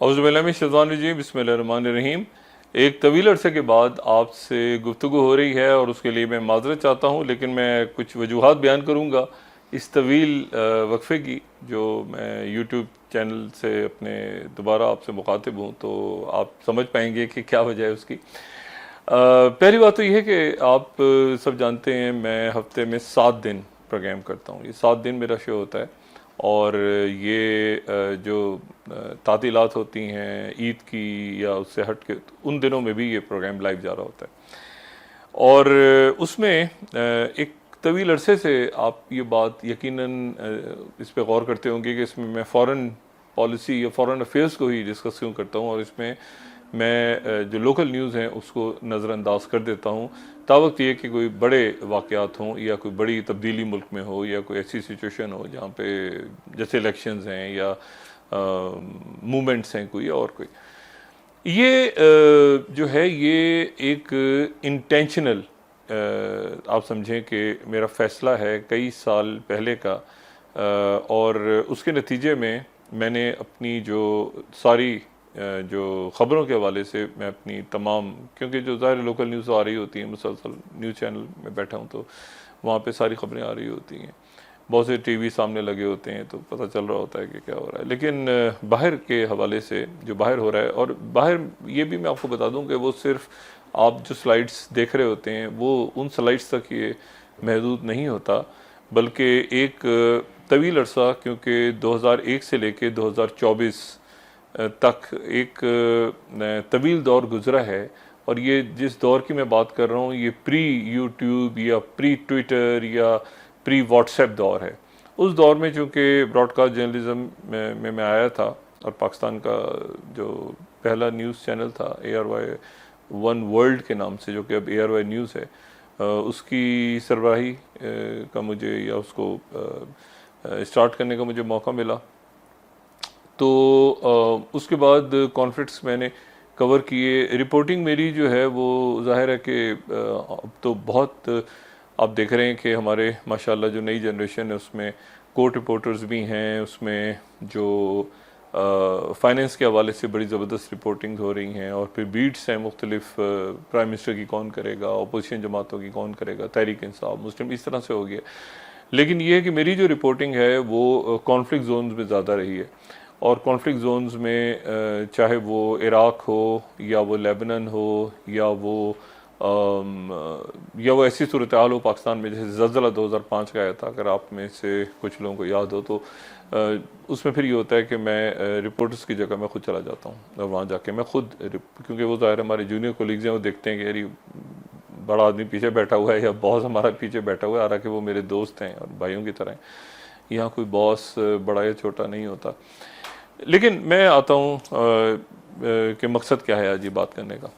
औज़ुबिल्लाहि बिस्मिल्लाहिर्रहमानिर्रहीम। एक तवील अरसे के बाद आपसे गुफ्तगू हो रही है और उसके लिए मैं माज़रत चाहता हूँ, लेकिन मैं कुछ वजूहात बयान करूँगा इस तवील वक्फ़े की, जो मैं यूट्यूब चैनल से अपने दोबारा आपसे मुखातिब हूँ, तो आप समझ पाएंगे कि क्या वजह है उसकी। पहली बात तो यह है कि आप सब जानते हैं मैं हफ्ते में 7 दिन प्रोग्राम करता हूँ। ये 7 दिन मेरा शो होता है और ये जो तातीलात होती हैं ईद की या उससे हट के, उन दिनों में भी ये प्रोग्राम लाइव जा रहा होता है। और उसमें एक तवील अरसे से आप ये बात यकीनन इस पे गौर करते होंगे कि इसमें मैं फ़ॉरेन पॉलिसी या फ़ॉरेन अफेयर्स को ही डिस्कस क्यों करता हूँ, और इसमें मैं जो लोकल न्यूज़ हैं उसको नज़रअंदाज कर देता हूँ। तावक्त ये कि कोई बड़े वाक़यात हों या कोई बड़ी तब्दीली मुल्क में हो या कोई ऐसी सिचुएशन हो जहाँ पे जैसे इलेक्शंस हैं या मूवमेंट्स हैं कोई और कोई, ये जो है ये एक इंटेंशनल आप समझें कि मेरा फ़ैसला है कई साल पहले का, और उसके नतीजे में मैंने अपनी जो सारी जो ख़बरों के हवाले से मैं अपनी तमाम, क्योंकि जो ज़ाहिर लोकल न्यूज़ आ रही होती हैं, मुसलसल न्यूज़ चैनल में बैठा हूँ तो वहाँ पे सारी ख़बरें आ रही होती हैं, बहुत से टीवी सामने लगे होते हैं तो पता चल रहा होता है कि क्या हो रहा है। लेकिन बाहर के हवाले से जो बाहर हो रहा है, और बाहर ये भी मैं आपको बता दूं कि वो सिर्फ आप जो स्लाइड्स देख रहे होते हैं वो उन स्लाइड्स तक ये महदूद नहीं होता, बल्कि एक तवील अरसा, क्योंकि 2001 से लेके 2024 तक एक तवील दौर गुजरा है। और ये जिस दौर की मैं बात कर रहा हूँ ये प्री यूट्यूब या प्री ट्विटर या प्री व्हाट्सएप दौर है। उस दौर में चूँकि ब्रॉडकास्ट जर्नलिज्म में मैं आया था, और पाकिस्तान का जो पहला न्यूज़ चैनल था ARY वन वर्ल्ड के नाम से, जो कि अब ARY न्यूज़ है, उसकी सरबराही का मुझे या उसको स्टार्ट करने का मुझे मौका मिला। तो उसके बाद कॉन्फ्लिक्ट्स मैंने कवर किए। रिपोर्टिंग मेरी जो है वो ज़ाहिर है कि अब तो बहुत आप देख रहे हैं कि हमारे माशाल्लाह जो नई जनरेशन है उसमें कोर्ट रिपोर्टर्स भी हैं, उसमें जो फाइनेंस के हवाले से बड़ी ज़बरदस्त रिपोर्टिंग हो रही हैं, और फिर बीट्स हैं मुख्तलिफ, प्राइम मिनिस्टर की कौन करेगा, अपोजिशन जमातों की कौन करेगा, तहरीक इंसाफ, मुस्लिम, इस तरह से हो गया। लेकिन ये है कि मेरी जो रिपोर्टिंग है वो कॉन्फ्लिक्ट जोन्स में ज़्यादा रही है, और कॉन्फ्लिक्ट जोन्स में चाहे वो इराक़ हो या वो लेबनान हो या वो ऐसी सूरत हाल हो पाकिस्तान में जैसे ज़लज़ला 2005 का आया था, अगर आप में से कुछ लोगों को याद हो तो उसमें फिर ये होता है कि मैं रिपोर्टर्स की जगह मैं खुद चला जाता हूँ, और वहाँ जाके मैं खुद, क्योंकि वो ज़ाहिर हमारे जूनियर कोलीग्स हैं, वो देखते हैं कि यार ये बड़ा आदमी पीछे बैठा हुआ है या बॉस हमारा पीछे बैठा हुआ है, हालांकि वो मेरे दोस्त हैं और भाइयों की तरह हैं। यहाँ कोई बॉस बड़ा या छोटा नहीं होता। लेकिन मैं आता हूँ कि मकसद क्या है आज ये बात करने का।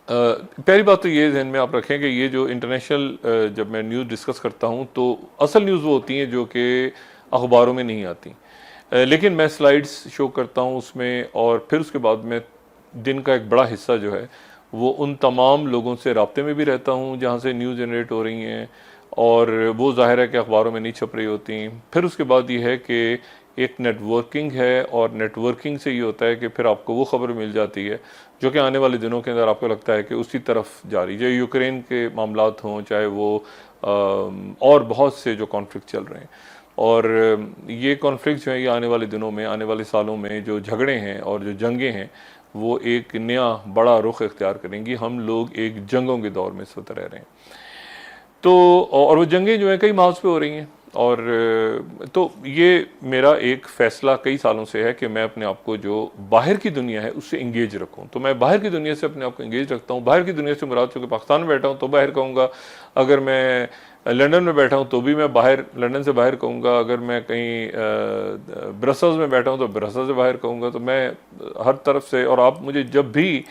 पहली बात तो ये ध्यान में आप रखें कि ये जो इंटरनेशनल जब मैं न्यूज़ डिस्कस करता हूँ तो असल न्यूज़ वो होती हैं जो कि अखबारों में नहीं आती, लेकिन मैं स्लाइड्स शो करता हूँ उसमें, और फिर उसके बाद मैं दिन का एक बड़ा हिस्सा जो है वो उन तमाम लोगों से रब्ते में भी रहता हूँ जहाँ से न्यूज़ जनरेट हो रही हैं, और वो ज़ाहिर है कि अखबारों में नहीं छप रही होती। फिर उसके बाद ये है कि एक नेटवर्किंग है, और नेटवर्किंग से ये होता है कि फिर आपको वो खबर मिल जाती है जो कि आने वाले दिनों के अंदर आपको लगता है कि उसी तरफ जा रही है, चाहे यूक्रेन के मामलात हों, चाहे वो और बहुत से जो कॉन्फ्लिक्ट चल रहे हैं। और ये कॉन्फ्लिक्ट जो है ये आने वाले दिनों में, आने वाले सालों में जो झगड़े हैं और जो जंगें हैं वो एक नया बड़ा रुख इख्तियार करेंगी। हम लोग एक जंगों के दौर में इस वक्त रह रहे हैं। तो और वो जंगें जो हैं कई मार्च पे हो रही हैं, और तो ये मेरा एक फ़ैसला कई सालों से है कि मैं अपने आप को जो बाहर की दुनिया है उससे इंगेज रखूं। तो मैं बाहर की दुनिया से अपने आप को इंगेज रखता हूं। बाहर की दुनिया से मुराद, चूँकि पाकिस्तान में बैठा हूं तो बाहर कहूँगा, अगर मैं लंदन में बैठा हूं तो भी मैं बाहर, लंदन से बाहर कहूँगा, अगर मैं कहीं ब्रसल्स में बैठा हूँ तो ब्रसल्स से बाहर कहूँगा। तो मैं हर तरफ से, और आप मुझे जब भी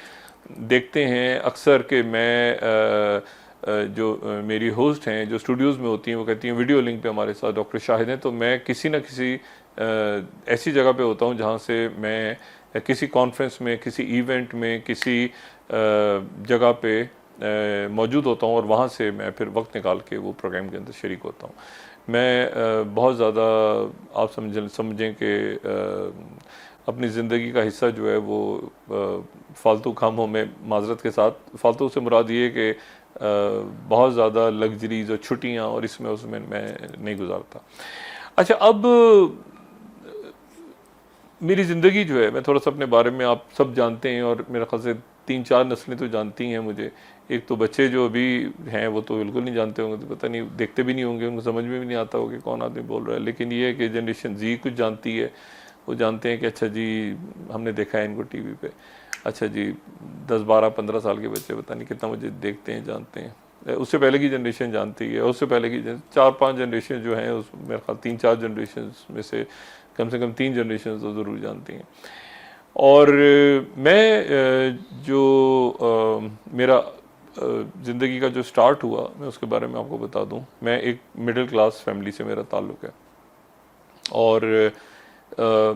देखते हैं अक्सर कि मैं जो मेरी होस्ट हैं जो स्टूडियोज़ में होती हैं वो कहती हैं वीडियो लिंक पे हमारे साथ डॉक्टर शाहिद हैं, तो मैं किसी न किसी ऐसी जगह पे होता हूँ जहाँ से मैं किसी कॉन्फ्रेंस में, किसी इवेंट में, किसी जगह पे मौजूद होता हूँ, और वहाँ से मैं फिर वक्त निकाल के वो प्रोग्राम के अंदर शरीक होता हूँ। मैं बहुत ज़्यादा आप समझें कि अपनी ज़िंदगी का हिस्सा जो है वो फालतू कामों में, माजरत के साथ, फालतू से मुराद ये कि बहुत ज़्यादा लग्जरीज और छुट्टियाँ और इसमें उसमें मैं नहीं गुजारता। अच्छा, अब मेरी ज़िंदगी जो है, मैं थोड़ा सा अपने बारे में, आप सब जानते हैं और मेरे ख्याल से 3-4 नस्लें तो जानती हैं मुझे। एक तो बच्चे जो अभी हैं वो तो बिल्कुल नहीं जानते होंगे, तो पता नहीं, देखते भी नहीं होंगे, उनको समझ में भी नहीं आता होगा कि कौन आदमी बोल रहा है। लेकिन ये है कि जनरेशन जी कुछ जानती है, वो जानते हैं कि अच्छा जी हमने देखा है इनको टीवी पे, अच्छा जी 10-12-15 साल के बच्चे पता नहीं कितना मुझे देखते हैं, जानते हैं। उससे पहले की जनरेशन जानती है, उससे पहले की 4-5 जनरेशन जो हैं उस मेरे ख्याल 3-4 जनरेशन में से कम 3 जनरेशन तो ज़रूर जानती हैं। और मैं जो मेरा ज़िंदगी का जो स्टार्ट हुआ, मैं उसके बारे में आपको बता दूं। मैं एक मिडिल क्लास फैमिली से मेरा ताल्लुक़ है, और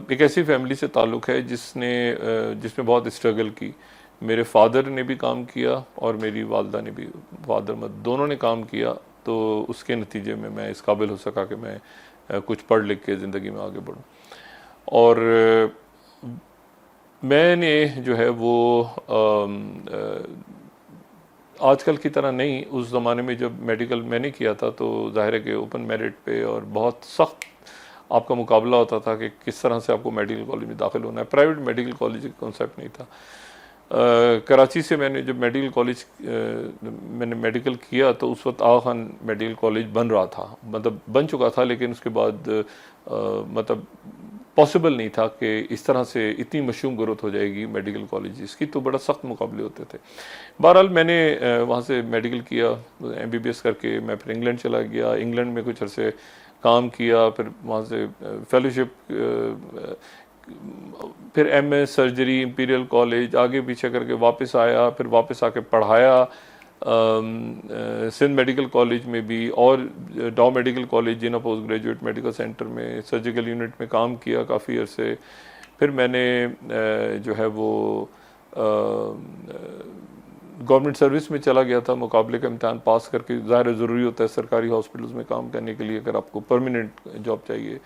एक ऐसी फैमिली से ताल्लुक़ है जिसमें बहुत स्ट्रगल की। मेरे फादर ने भी काम किया और मेरी वालदा ने भी, फादर मत दोनों ने काम किया, तो उसके नतीजे में मैं इस काबिल हो सका कि मैं कुछ पढ़ लिख के ज़िंदगी में आगे बढ़ूं। और मैंने जो है वो आजकल की तरह नहीं, उस ज़माने में जब मेडिकल मैंने किया था तो ज़ाहिर है कि ओपन मेरिट पे और बहुत सख्त आपका मुकाबला होता था कि किस तरह से आपको मेडिकल कॉलेज में दाखिल होना है। प्राइवेट मेडिकल कॉलेज का कॉन्सेप्ट नहीं था। कराची से मैंने जब मैंने मेडिकल किया तो उस वक्त आगा खान मेडिकल कॉलेज बन रहा था, मतलब बन चुका था, लेकिन उसके बाद मतलब पॉसिबल नहीं था कि इस तरह से इतनी मशहूर ग्रोथ हो जाएगी मेडिकल कॉलेज की, तो बड़ा सख्त मुकाबले होते थे। बहरहाल मैंने वहाँ से मेडिकल किया, MBBS करके मैं फिर इंग्लैंड चला गया। इंग्लैंड में कुछ अरसे काम किया, फिर वहाँ से फेलोशिप, फिर MS सर्जरी इंपीरियल कॉलेज, आगे पीछे करके वापस आया, फिर वापस आके पढ़ाया सिंध मेडिकल कॉलेज में भी, और डॉ मेडिकल कॉलेज जिना पोस्ट ग्रेजुएट मेडिकल सेंटर में सर्जिकल यूनिट में काम किया काफ़ी अरसे। फिर मैंने जो है वो गवर्नमेंट सर्विस में चला गया था, मुकाबले का इम्तहान पास करके। ज़ाहिर ज़रूरी होता है सरकारी हॉस्पिटल्स में काम करने के लिए, अगर आपको परमानेंट जॉब चाहिए।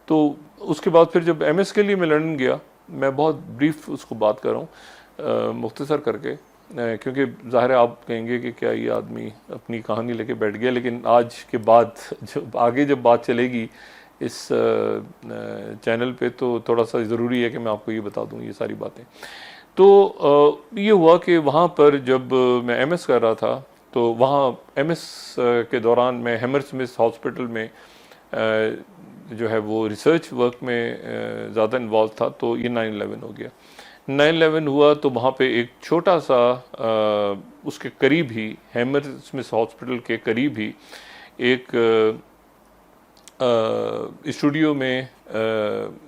तो उसके बाद फिर जब MS के लिए मैं लंदन गया, मैं बहुत ब्रीफ उसको बात कर रहा हूँ मुख्तसर करके, क्योंकि ज़ाहिर है आप कहेंगे कि क्या ये आदमी अपनी कहानी लेके बैठ गया, लेकिन आज के बाद जब आगे जब बात चलेगी इस चैनल पे तो थोड़ा सा ज़रूरी है कि मैं आपको ये बता दूँ ये सारी बातें। तो ये हुआ कि वहाँ पर जब मैं MS कर रहा था, तो वहाँ MS के दौरान मैं हैमरस्मिथ हॉस्पिटल में जो है वो रिसर्च वर्क में ज़्यादा इन्वॉल्व था। तो ये 9/11 हो गया। 9/11 हुआ तो वहाँ पे एक छोटा सा उसके करीब ही, हैमरस्मिथ हॉस्पिटल के करीब ही एक स्टूडियो में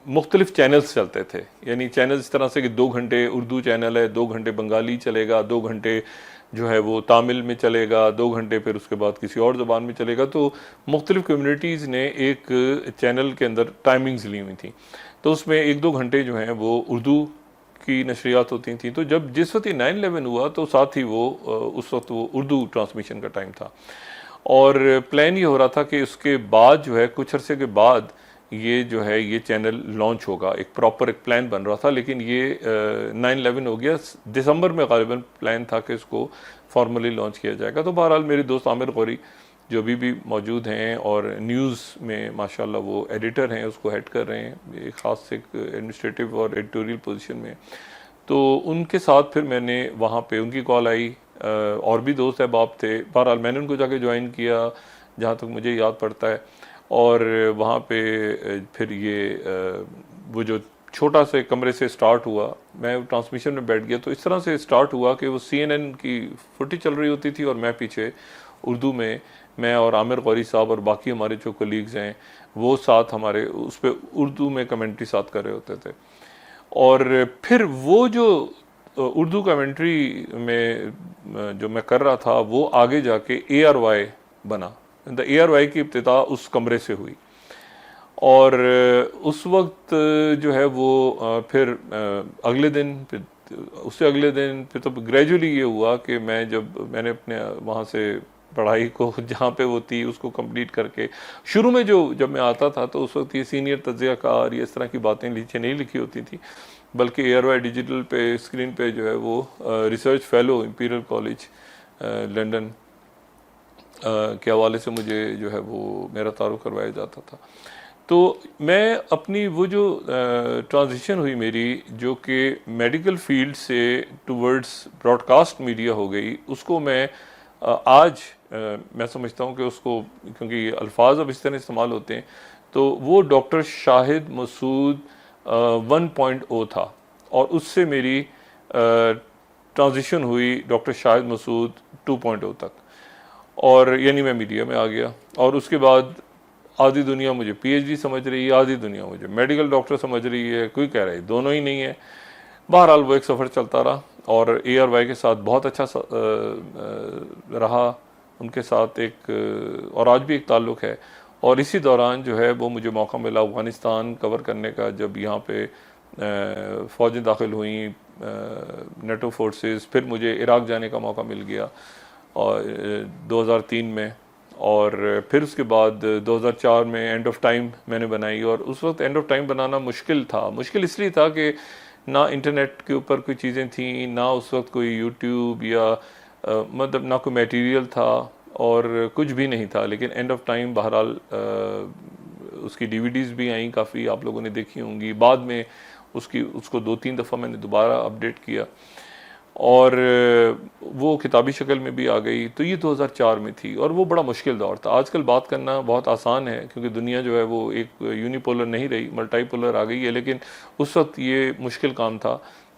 मुख्तलिफ चैनल्स चलते थे। यानी चैनल इस तरह से कि 2 घंटे उर्दू चैनल है, 2 घंटे बंगाली चलेगा, 2 घंटे जो है वो तामिल में चलेगा, 2 घंटे फिर उसके बाद किसी और ज़बान में चलेगा। तो मुख्तलिफ कम्युनिटीज़ ने एक चैनल के अंदर टाइमिंग्स ली हुई थी, तो उसमें 1-2 घंटे जो हैं वो उर्दू की नशरियात होती थी। तो जब जिस वक्त 9/11 हुआ तो साथ ही वो उस वक्त वो उर्दू ट्रांसमिशन का टाइम था, और प्लान ये हो रहा था कि उसके बाद जो है कुछ अरसे के बाद ये जो है ये चैनल लॉन्च होगा, एक प्रॉपर एक प्लान बन रहा था। लेकिन ये 9/11 हो गया, दिसंबर में ग़ालिबन प्लान था कि इसको फॉर्मली लॉन्च किया जाएगा। तो बहरहाल मेरे दोस्त आमिर गौरी जो अभी भी मौजूद हैं और न्यूज़ में माशाल्लाह वो एडिटर हैं, उसको हेड कर रहे हैं, एक ख़ास एक एडमिनिस्ट्रेटिव और एडिटोरियल पोजीशन में। तो उनके साथ फिर मैंने वहाँ पे, उनकी कॉल आई, और भी दोस्त अहबाब थे। बहरहाल मैंने उनको जाके ज्वाइन किया जहाँ तक मुझे याद पड़ता है, और वहाँ पे फिर ये वो जो छोटा से कमरे से स्टार्ट हुआ, मैं ट्रांसमिशन में बैठ गया। तो इस तरह से स्टार्ट हुआ कि वो CNN की फुटेज चल रही होती थी और मैं पीछे उर्दू में, मैं और आमिर गौरी साहब और बाकी हमारे जो कलीग्स हैं वो साथ हमारे उस पर उर्दू में कमेंट्री साथ कर रहे होते थे। और फिर वो जो उर्दू कमेंट्री में जो मैं कर रहा था वो आगे जाके ARY बना। ARY की इब्तिदा उस कमरे से हुई, और उस वक्त जो है वो फिर अगले दिन, फिर उससे अगले दिन, फिर तो ग्रेजुअली ये हुआ कि मैंने अपने वहाँ से पढ़ाई को जहाँ पे वो थी उसको कंप्लीट करके, शुरू में जब मैं आता था तो उस वक्त ये सीनियर तज्ज़ियाकार ये इस तरह की बातें नीचे नहीं लिखी होती थी, बल्कि ARY डिजिटल पे स्क्रीन पे जो है वो research fellow imperial college London के हवाले से मुझे जो है वो मेरा तारुफ करवाया जाता था। तो मैं अपनी वो जो ट्रांजिशन हुई मेरी, जो कि मेडिकल फील्ड से टुवर्ड्स ब्रॉडकास्ट मीडिया हो गई, उसको मैं आज मैं समझता हूँ कि उसको, क्योंकि अल्फाज अब इस तरह इस्तेमाल होते हैं, तो वो डॉक्टर शाहिद मसूद 1.0 था, और उससे मेरी ट्रांजिशन हुई डॉक्टर शाहिद मसूद 2.0 तक, और यानी मैं मीडिया में आ गया। और उसके बाद आधी दुनिया मुझे PhD समझ रही है, आधी दुनिया मुझे मेडिकल डॉक्टर समझ रही है, कोई कह रहा है दोनों ही नहीं है। बहरहाल वो एक सफ़र चलता रहा, और ARY के साथ बहुत अच्छा रहा, उनके साथ एक और आज भी एक ताल्लुक़ है। और इसी दौरान जो है वो मुझे मौका मिला अफ़गानिस्तान कवर करने का, जब यहाँ पे फ़ौजें दाखिल हुई, NATO फोर्सेस, फिर मुझे इराक़ जाने का मौका मिल गया और 2003 में, और फिर उसके बाद 2004 में एंड ऑफ टाइम मैंने बनाई। और उस वक्त एंड ऑफ टाइम बनाना मुश्किल था। मुश्किल इसलिए था कि ना इंटरनेट के ऊपर कोई चीज़ें थी, ना उस वक्त कोई यूट्यूब या मतलब ना कोई मटेरियल था, और कुछ भी नहीं था। लेकिन एंड ऑफ टाइम बहरहाल उसकी DVDs भी आई काफ़ी, आप लोगों ने देखी होंगी। बाद में उसको 2-3 दफ़ा मैंने दोबारा अपडेट किया, और वो किताबी शक्ल में भी आ गई। तो ये 2004 में थी, और वो बड़ा मुश्किल दौर था। आजकल बात करना बहुत आसान है, क्योंकि दुनिया जो है वो एक यूनिपोलर नहीं रही, मल्टीपोलर आ गई है। लेकिन उस वक्त ये मुश्किल काम था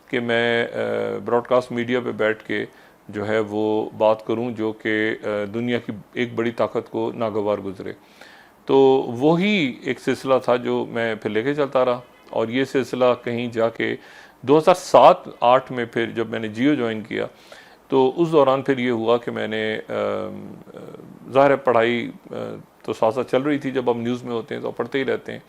कि मैं ब्रॉडकास्ट मीडिया पे बैठ के जो है वो बात करूं, जो कि दुनिया की एक बड़ी ताकत को नागवार गुजरे। तो वही एक सिलसिला था जो मैं फिर लेके चलता रहा, और ये सिलसिला कहीं जाके 2007-8 में फिर जब मैंने जियो ज्वाइन किया, तो उस दौरान फिर ये हुआ कि मैंने ज़ाहिर है पढ़ाई तो साथ साथ चल रही थी, जब हम न्यूज़ में होते हैं तो पढ़ते ही रहते हैं।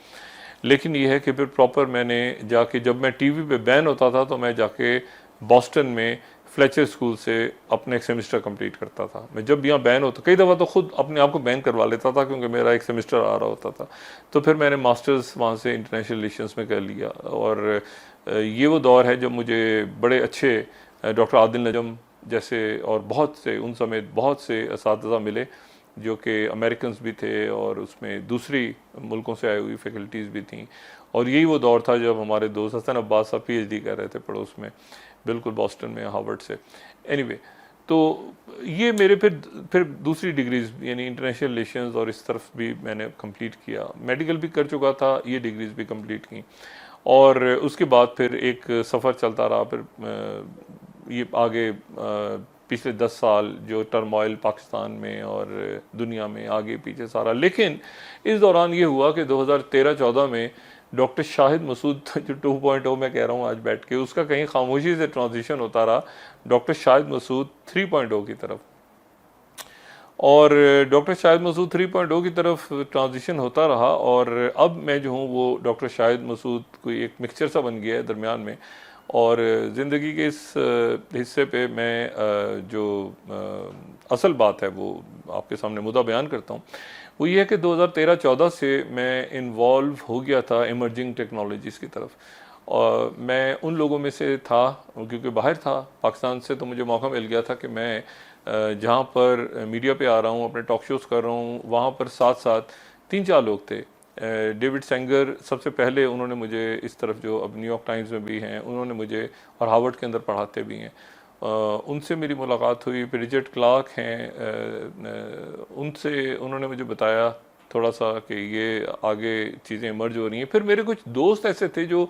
लेकिन ये है कि फिर प्रॉपर मैंने जाके, जब मैं टीवी पे बैन होता था तो मैं जाके बॉस्टन में फ्लेचर स्कूल से अपना एक सेमेस्टर कंप्लीट करता था। मैं जब यहाँ बैन होता, कई दफ़ा तो खुद अपने आप को बैन करवा लेता था, क्योंकि मेरा एक सेमेस्टर आ रहा होता था। तो फिर मैंने मास्टर्स वहाँ से इंटरनेशनल रिलेशंस में कर लिया। और ये वो दौर है जब मुझे बड़े अच्छे डॉक्टर आदिल नजम जैसे और बहुत से, उन समेत बहुत से असातिज़ा मिले, जो कि अमेरिकन्स भी थे और उसमें दूसरी मुल्कों से आई हुई फैकल्टीज़ भी थीं। और यही वो दौर था जब हमारे दोस्त हसन अब्बास साहब PhD कर रहे थे पड़ोस में, बिल्कुल बॉस्टन में, हार्वर्ड से। एनीवे, तो ये मेरे फिर दूसरी डिग्रीज़ यानी इंटरनेशनल रिलेशंस और इस तरफ भी मैंने कंप्लीट किया। मेडिकल भी कर चुका था, ये डिग्रीज़ भी कंप्लीट की। और उसके बाद फिर एक सफ़र चलता रहा। फिर ये आगे पिछले 10 साल जो टर्मोइल पाकिस्तान में और दुनिया में आगे पीछे सारा। लेकिन इस दौरान ये हुआ कि 2013-14 में डॉक्टर शाहिद मसूद जो 2.0 मैं कह रहा हूँ आज बैठ के, उसका कहीं खामोशी से ट्रांजिशन होता रहा डॉक्टर शाहिद मसूद 3.0 की तरफ। और डॉक्टर शाहिद मसूद 3.0 की तरफ ट्रांजिशन होता रहा, और अब मैं जो हूँ वो डॉक्टर शाहिद मसूद कोई एक मिक्सचर सा बन गया है दरमियान में। और ज़िंदगी के इस हिस्से पे मैं जो असल बात है वो आपके सामने मुद्दा बयान करता हूँ, वो ये है कि 2013-14 से मैं इन्वॉल्व हो गया था इमर्जिंग टेक्नोलॉजीज़ की तरफ। और मैं उन लोगों में से था, क्योंकि बाहर था पाकिस्तान से, तो मुझे मौका मिल गया था कि मैं जहाँ पर मीडिया पे आ रहा हूँ, अपने टॉक शोज़ कर रहा हूँ, वहाँ पर साथ साथ 3-4 लोग थे। डेविड सेंगर सबसे पहले, उन्होंने मुझे इस तरफ, जो अब न्यूयॉर्क टाइम्स में भी हैं, उन्होंने मुझे, और हार्वर्ड के अंदर पढ़ाते भी हैं, उनसे मेरी मुलाकात हुई। फिर रिचर्ड क्लार्क हैं, उनसे उन्होंने मुझे बताया थोड़ा सा कि ये आगे चीज़ें इमर्ज हो रही हैं। फिर मेरे कुछ दोस्त ऐसे थे जो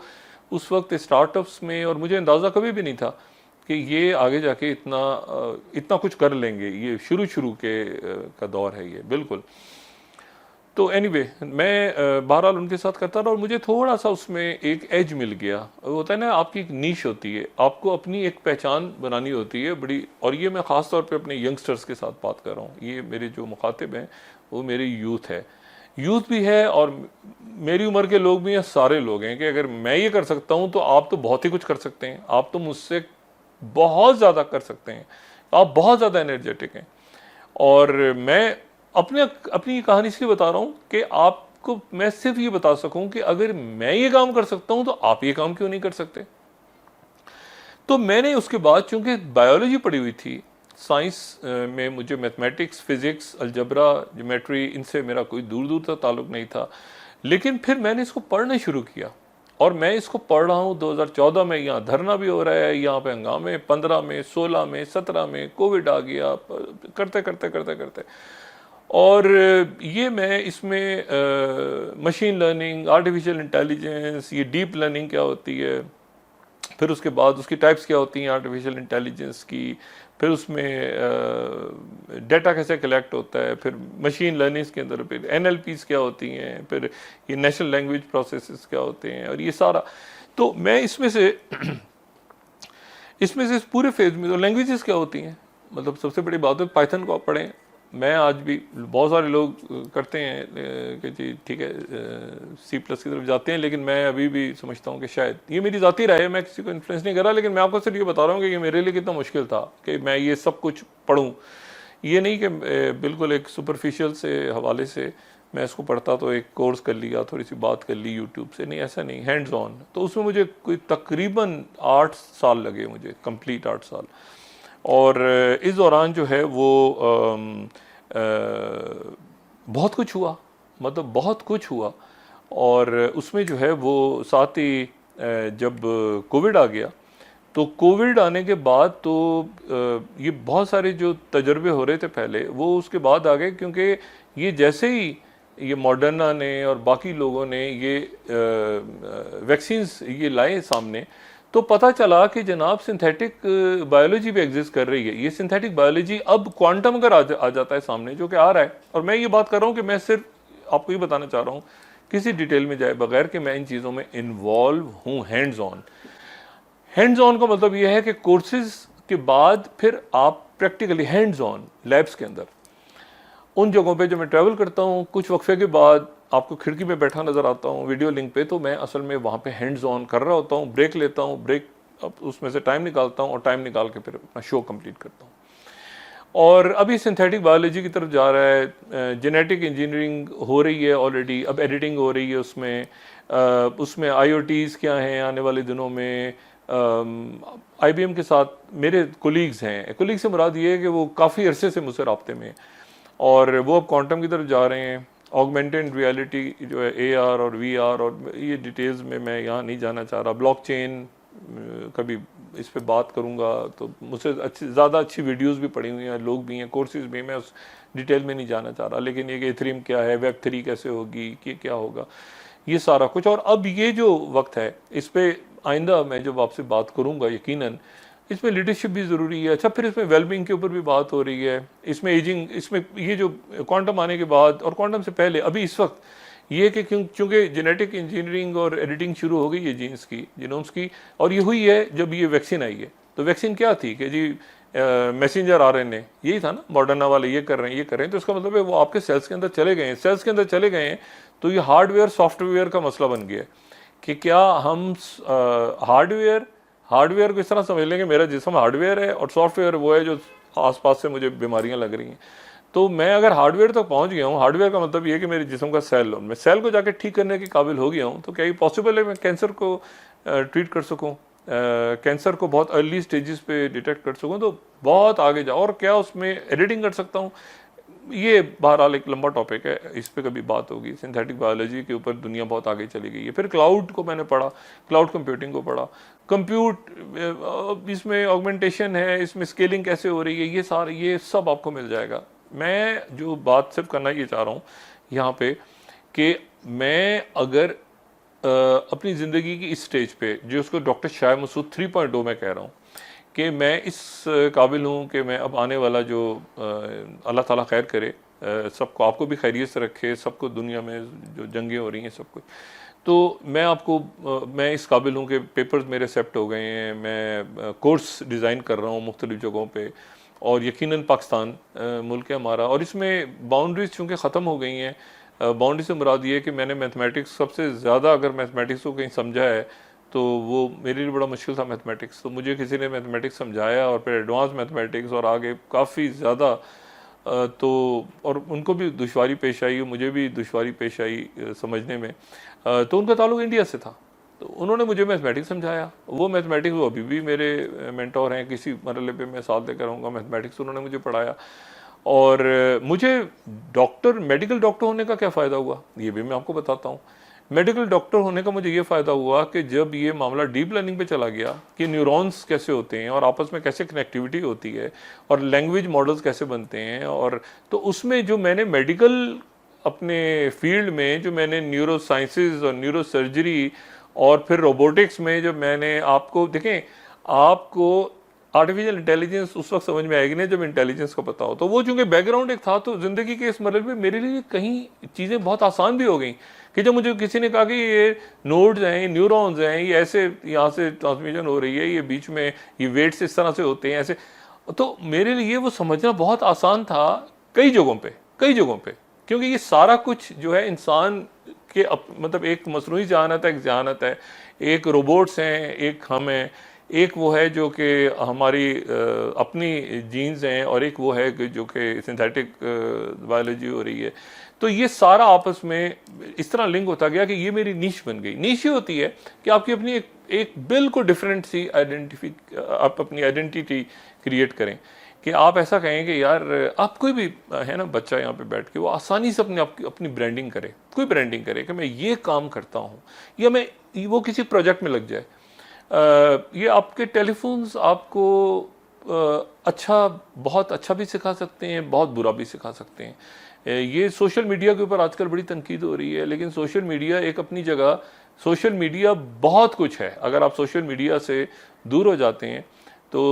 उस वक्त स्टार्टअप्स में, और मुझे अंदाज़ा कभी भी नहीं था कि ये आगे जाके इतना कुछ कर लेंगे। ये शुरू का दौर है ये, बिल्कुल। तो एनीवे, मैं बहरहाल उनके साथ करता रहा, और मुझे थोड़ा सा उसमें एक एज मिल गया। होता है ना, आपकी एक नीश होती है, आपको अपनी एक पहचान बनानी होती है बड़ी। और ये मैं ख़ास तौर पे अपने यंगस्टर्स के साथ बात कर रहा हूँ। ये मेरे जो मुखातिब हैं वो मेरी यूथ है, यूथ भी है, और मेरी उम्र के लोग भी हैं, सारे लोग हैं कि अगर मैं ये कर सकता हूँ तो आप तो बहुत ही कुछ कर सकते हैं, आप तो मुझसे बहुत ज़्यादा कर सकते हैं, आप बहुत ज़्यादा एनर्जेटिक हैं। और मैं अपनी कहानी इसलिए बता रहा हूँ कि आपको मैं सिर्फ ये बता सकूं कि अगर मैं ये काम कर सकता हूं तो आप ये काम क्यों नहीं कर सकते। तो मैंने उसके बाद चूंकि बायोलॉजी पढ़ी हुई थी, साइंस में मुझे मैथमेटिक्स, फिजिक्स, अलजबरा, ज्योमेट्री, इनसे मेरा कोई दूर दूर तक ताल्लुक नहीं था, लेकिन फिर मैंने इसको पढ़ना शुरू किया और मैं इसको पढ़ रहा हूँ 2014 में। यहाँ धरना भी हो रहा है, यहाँ पे हंगामे 15 में, 16 में, 17 में, कोविड आ गया, करते करते करते करते और ये मैं इसमें मशीन लर्निंग, आर्टिफिशियल इंटेलिजेंस, ये डीप लर्निंग क्या होती है, फिर उसके बाद उसकी टाइप्स क्या होती हैं आर्टिफिशियल इंटेलिजेंस की, फिर उसमें डेटा कैसे कलेक्ट होता है, फिर मशीन लर्निंग के अंदर फिर NLPs क्या होती हैं, फिर ये नेचुरल लैंग्वेज प्रोसेसेस क्या होते हैं, और ये सारा। तो मैं इसमें से इस पूरे फेज में तो लैंग्वेजेस क्या होती हैं, मतलब सबसे बड़ी बात है पाइथन को आप पढ़ें। मैं आज भी, बहुत सारे लोग करते हैं कि जी ठीक है C+ की तरफ जाते हैं, लेकिन मैं अभी भी समझता हूँ कि शायद, ये मेरी ज़ाती राय है, मैं किसी को इन्फ्लुएंस नहीं कर रहा, लेकिन मैं आपको सिर्फ ये बता रहा हूँ कि ये मेरे लिए कितना मुश्किल था कि मैं ये सब कुछ पढ़ूँ। ये नहीं कि बिल्कुल एक सुपरफिशियल से हवाले से मैं इसको पढ़ता तो एक कोर्स कर लिया, थोड़ी सी बात कर ली यूट्यूब से, नहीं ऐसा नहीं, हैंड्स ऑन। तो उसमें मुझे कोई तकरीबन 8 साल लगे, मुझे कंप्लीट 8 साल। और इस दौरान जो है वो बहुत कुछ हुआ, मतलब बहुत कुछ हुआ। और उसमें जो है वो साथ ही जब कोविड आ गया, तो कोविड आने के बाद तो ये बहुत सारे जो तजर्बे हो रहे थे पहले, वो उसके बाद आ गए, क्योंकि ये जैसे ही ये मॉडर्ना ने और बाकी लोगों ने ये वैक्सीन्स ये लाए सामने, तो पता चला कि जनाब सिंथेटिक बायोलॉजी भी एग्जिस्ट कर रही है। ये सिंथेटिक बायोलॉजी अब क्वांटम अगर आ जाता है सामने, जो कि आ रहा है, और मैं ये बात कर रहा हूँ कि मैं सिर्फ आपको ये बताना चाह रहा हूँ, किसी डिटेल में जाए बगैर, कि मैं इन चीज़ों में इन्वॉल्व हूँ हैंड्स ऑन। हैंड्स ऑन का मतलब ये है कि कोर्सेज के बाद फिर आप प्रैक्टिकली हैंड्स ऑन लैब्स के अंदर, उन जगहों पे जो मैं ट्रैवल करता हूँ, कुछ वक्फे के बाद आपको खिड़की में बैठा नज़र आता हूँ वीडियो लिंक पे, तो मैं असल में वहाँ पे हैंड्स ऑन कर रहा होता हूँ, ब्रेक लेता हूँ, ब्रेक अब उसमें से टाइम निकालता हूँ और टाइम निकाल के फिर अपना शो कंप्लीट करता हूँ। और अभी सिंथेटिक बायोलॉजी की तरफ जा रहा है, जेनेटिक इंजीनियरिंग हो रही है ऑलरेडी, अब एडिटिंग हो रही है उसमें IoTs क्या हैं आने वाले दिनों में। IBM के साथ मेरे कोलीग्स हैं, कोलीग से मुराद ये है कि वो काफ़ी अरसे से मुझसे राब्ते में, और वो अब क्वांटम की तरफ जा रहे हैं। ऑगमेंटेड रियलिटी जो है, AR और VR, और ये डिटेल्स में मैं यहाँ नहीं जाना चाह रहा। ब्लॉकचेन कभी इस पे बात करूँगा, तो मुझसे ज़्यादा अच्छी वीडियोस भी पड़ी हुई हैं, लोग भी हैं, कोर्सेज भी, मैं उस डिटेल में नहीं जाना चाह रहा। लेकिन ये कि इथेरियम क्या है, Web3 कैसे होगी, ये क्या होगा, ये सारा कुछ। और अब ये जो वक्त है, इस पर आइंदा मैं जब आपसे बात करूँगा, यकीनन इसमें लीडरशिप भी ज़रूरी है। अच्छा, फिर इसमें वेलबींग के ऊपर भी बात हो रही है, इसमें एजिंग, इसमें ये जो क्वांटम आने के बाद और क्वांटम से पहले अभी इस वक्त ये कि क्योंकि जेनेटिक इंजीनियरिंग और एडिटिंग शुरू हो गई है जीन्स की, जीनोम्स की, और ये हुई है जब ये वैक्सीन आई है। तो वैक्सीन क्या थी कि जी मैसेंजर RNA, यही था ना, मॉडर्ना वाले ये कर रहे हैं, ये कर रहे हैं, तो इसका मतलब है वो आपके सेल्स के अंदर चले गए हैं, सेल्स के अंदर चले गए हैं। तो ये हार्डवेयर सॉफ्टवेयर का मसला बन गया है कि क्या हम हार्डवेयर को इस तरह समझ लेंगे, मेरा जिस्म हार्डवेयर है और सॉफ्टवेयर वो है जो आसपास से मुझे बीमारियां लग रही हैं। तो मैं अगर हार्डवेयर तक पहुंच गया हूँ, हार्डवेयर का मतलब ये है कि मेरे जिस्म का सेल, मैं सेल को जाके ठीक करने के काबिल हो गया हूँ, तो क्या ये पॉसिबल है मैं कैंसर को ट्रीट कर सकूँ, कैंसर को बहुत अर्ली स्टेजेस पे डिटेक्ट कर सकूँ, तो बहुत आगे जाओ। और क्या उसमें एडिटिंग कर सकता हूँ, ये बहरहाल एक लंबा टॉपिक है, इस पे कभी बात होगी। सिंथेटिक बायोलॉजी के ऊपर दुनिया बहुत आगे चली गई है। फिर क्लाउड को मैंने पढ़ा, क्लाउड कंप्यूटिंग को पढ़ा, इसमें ऑगमेंटेशन है, इसमें स्केलिंग कैसे हो रही है, ये सब आपको मिल जाएगा। मैं जो बात सिर्फ करना ये चाह रहा हूँ यहाँ पे, कि मैं अगर अपनी ज़िंदगी की इस स्टेज पे, जो उसको डॉक्टर शाह मसूद 3.0 में कह रहा हूँ, कि मैं इस काबिल हूँ कि मैं अब आने वाला जो अल्लाह ताला खैर करे, सबको, आपको भी खैरियत से रखे, सबको, दुनिया में जो जंगें हो रही हैं सब कुछ, तो मैं इस काबिल हूँ कि पेपर्स मेरे एक्सेप्ट हो गए हैं, मैं कोर्स डिज़ाइन कर रहा हूँ मुख्तलिफ़ जगहों पे, और यकीनन पाकिस्तान मुल्क है हमारा, और इसमें बाउंड्रीज चूँकि ख़त्म हो गई हैं। बाउंड्री से मुराद ये है कि मैंने मैथमेटिक्स, सबसे ज़्यादा अगर मैथमेटिक्स को कहीं समझा है तो वो मेरे लिए बड़ा मुश्किल था मैथमेटिक्स, तो मुझे किसी ने मैथमेटिक्स समझाया, और फिर एडवांस मैथमेटिक्स, और आगे काफ़ी ज़्यादा तो और उनको भी दुश्वारी पेश आई, मुझे भी दुश्वारी पेश आई समझने में। तो उनका ताल्लुक इंडिया से था, तो उन्होंने मुझे मैथमेटिक्स समझाया। वो मैथमेटिक्स वो अभी भी मेरे मेंटोर हैं, किसी मरहले पे मैं साथ देकर रहूँगा, मैथमेटिक्स उन्होंने मुझे पढ़ाया। और मुझे मेडिकल डॉक्टर होने का क्या फ़ायदा हुआ, ये भी मैं आपको बताता हूँ। मेडिकल डॉक्टर होने का मुझे ये फ़ायदा हुआ कि जब ये मामला डीप लर्निंग पे चला गया कि न्यूरॉन्स कैसे होते हैं और आपस में कैसे कनेक्टिविटी होती है और लैंग्वेज मॉडल्स कैसे बनते हैं, और तो उसमें जो मैंने मेडिकल अपने फील्ड में जो मैंने न्यूरो साइंसेज और न्यूरो सर्जरी और फिर रोबोटिक्स में जो मैंने आपको देखें, आपको आर्टिफिशियल इंटेलिजेंस उस वक्त समझ में आएगी ना जब इंटेलिजेंस का पता हो। तो वो चूंकि बैकग्राउंड एक था, तो ज़िंदगी के इस मरहले में मेरे लिए कहीं चीज़ें बहुत आसान भी हो गई कि जब मुझे किसी ने कहा कि ये नोड्स हैं, न्यूरॉन्स हैं, ये ऐसे यहाँ से ट्रांसमिशन हो रही है, ये बीच में ये वेट्स इस तरह से होते हैं ऐसे, तो मेरे लिए वो समझना बहुत आसान था कई जगहों पे, क्योंकि ये सारा कुछ जो है इंसान के मतलब एक मसनूई जहानत है, एक जहानत है, एक रोबोट्स हैं, एक हम हैं, एक वो है जो कि हमारी अपनी जीन्स हैं, और एक वो है कि जो कि सिंथेटिक बायोलॉजी हो रही है। तो ये सारा आपस में इस तरह लिंक होता गया कि ये मेरी नीश बन गई। नीश ये होती है कि आपकी अपनी एक बिल्कुल डिफरेंट सी आप अपनी आइडेंटिटी क्रिएट करें, कि आप ऐसा कहें कि यार आप कोई भी है ना बच्चा यहाँ पे बैठ के वो आसानी से अपनी ब्रांडिंग करे, कोई ब्रांडिंग करे कि मैं ये काम करता हूँ, या मैं वो किसी प्रोजेक्ट में लग जाए। ये आपके टेलीफोन्स आपको अच्छा, बहुत अच्छा भी सिखा सकते हैं, बहुत बुरा भी सिखा सकते हैं। ये सोशल मीडिया के ऊपर आजकल बड़ी तनकीद हो रही है, लेकिन सोशल मीडिया एक अपनी जगह, सोशल मीडिया बहुत कुछ है। अगर आप सोशल मीडिया से दूर हो जाते हैं तो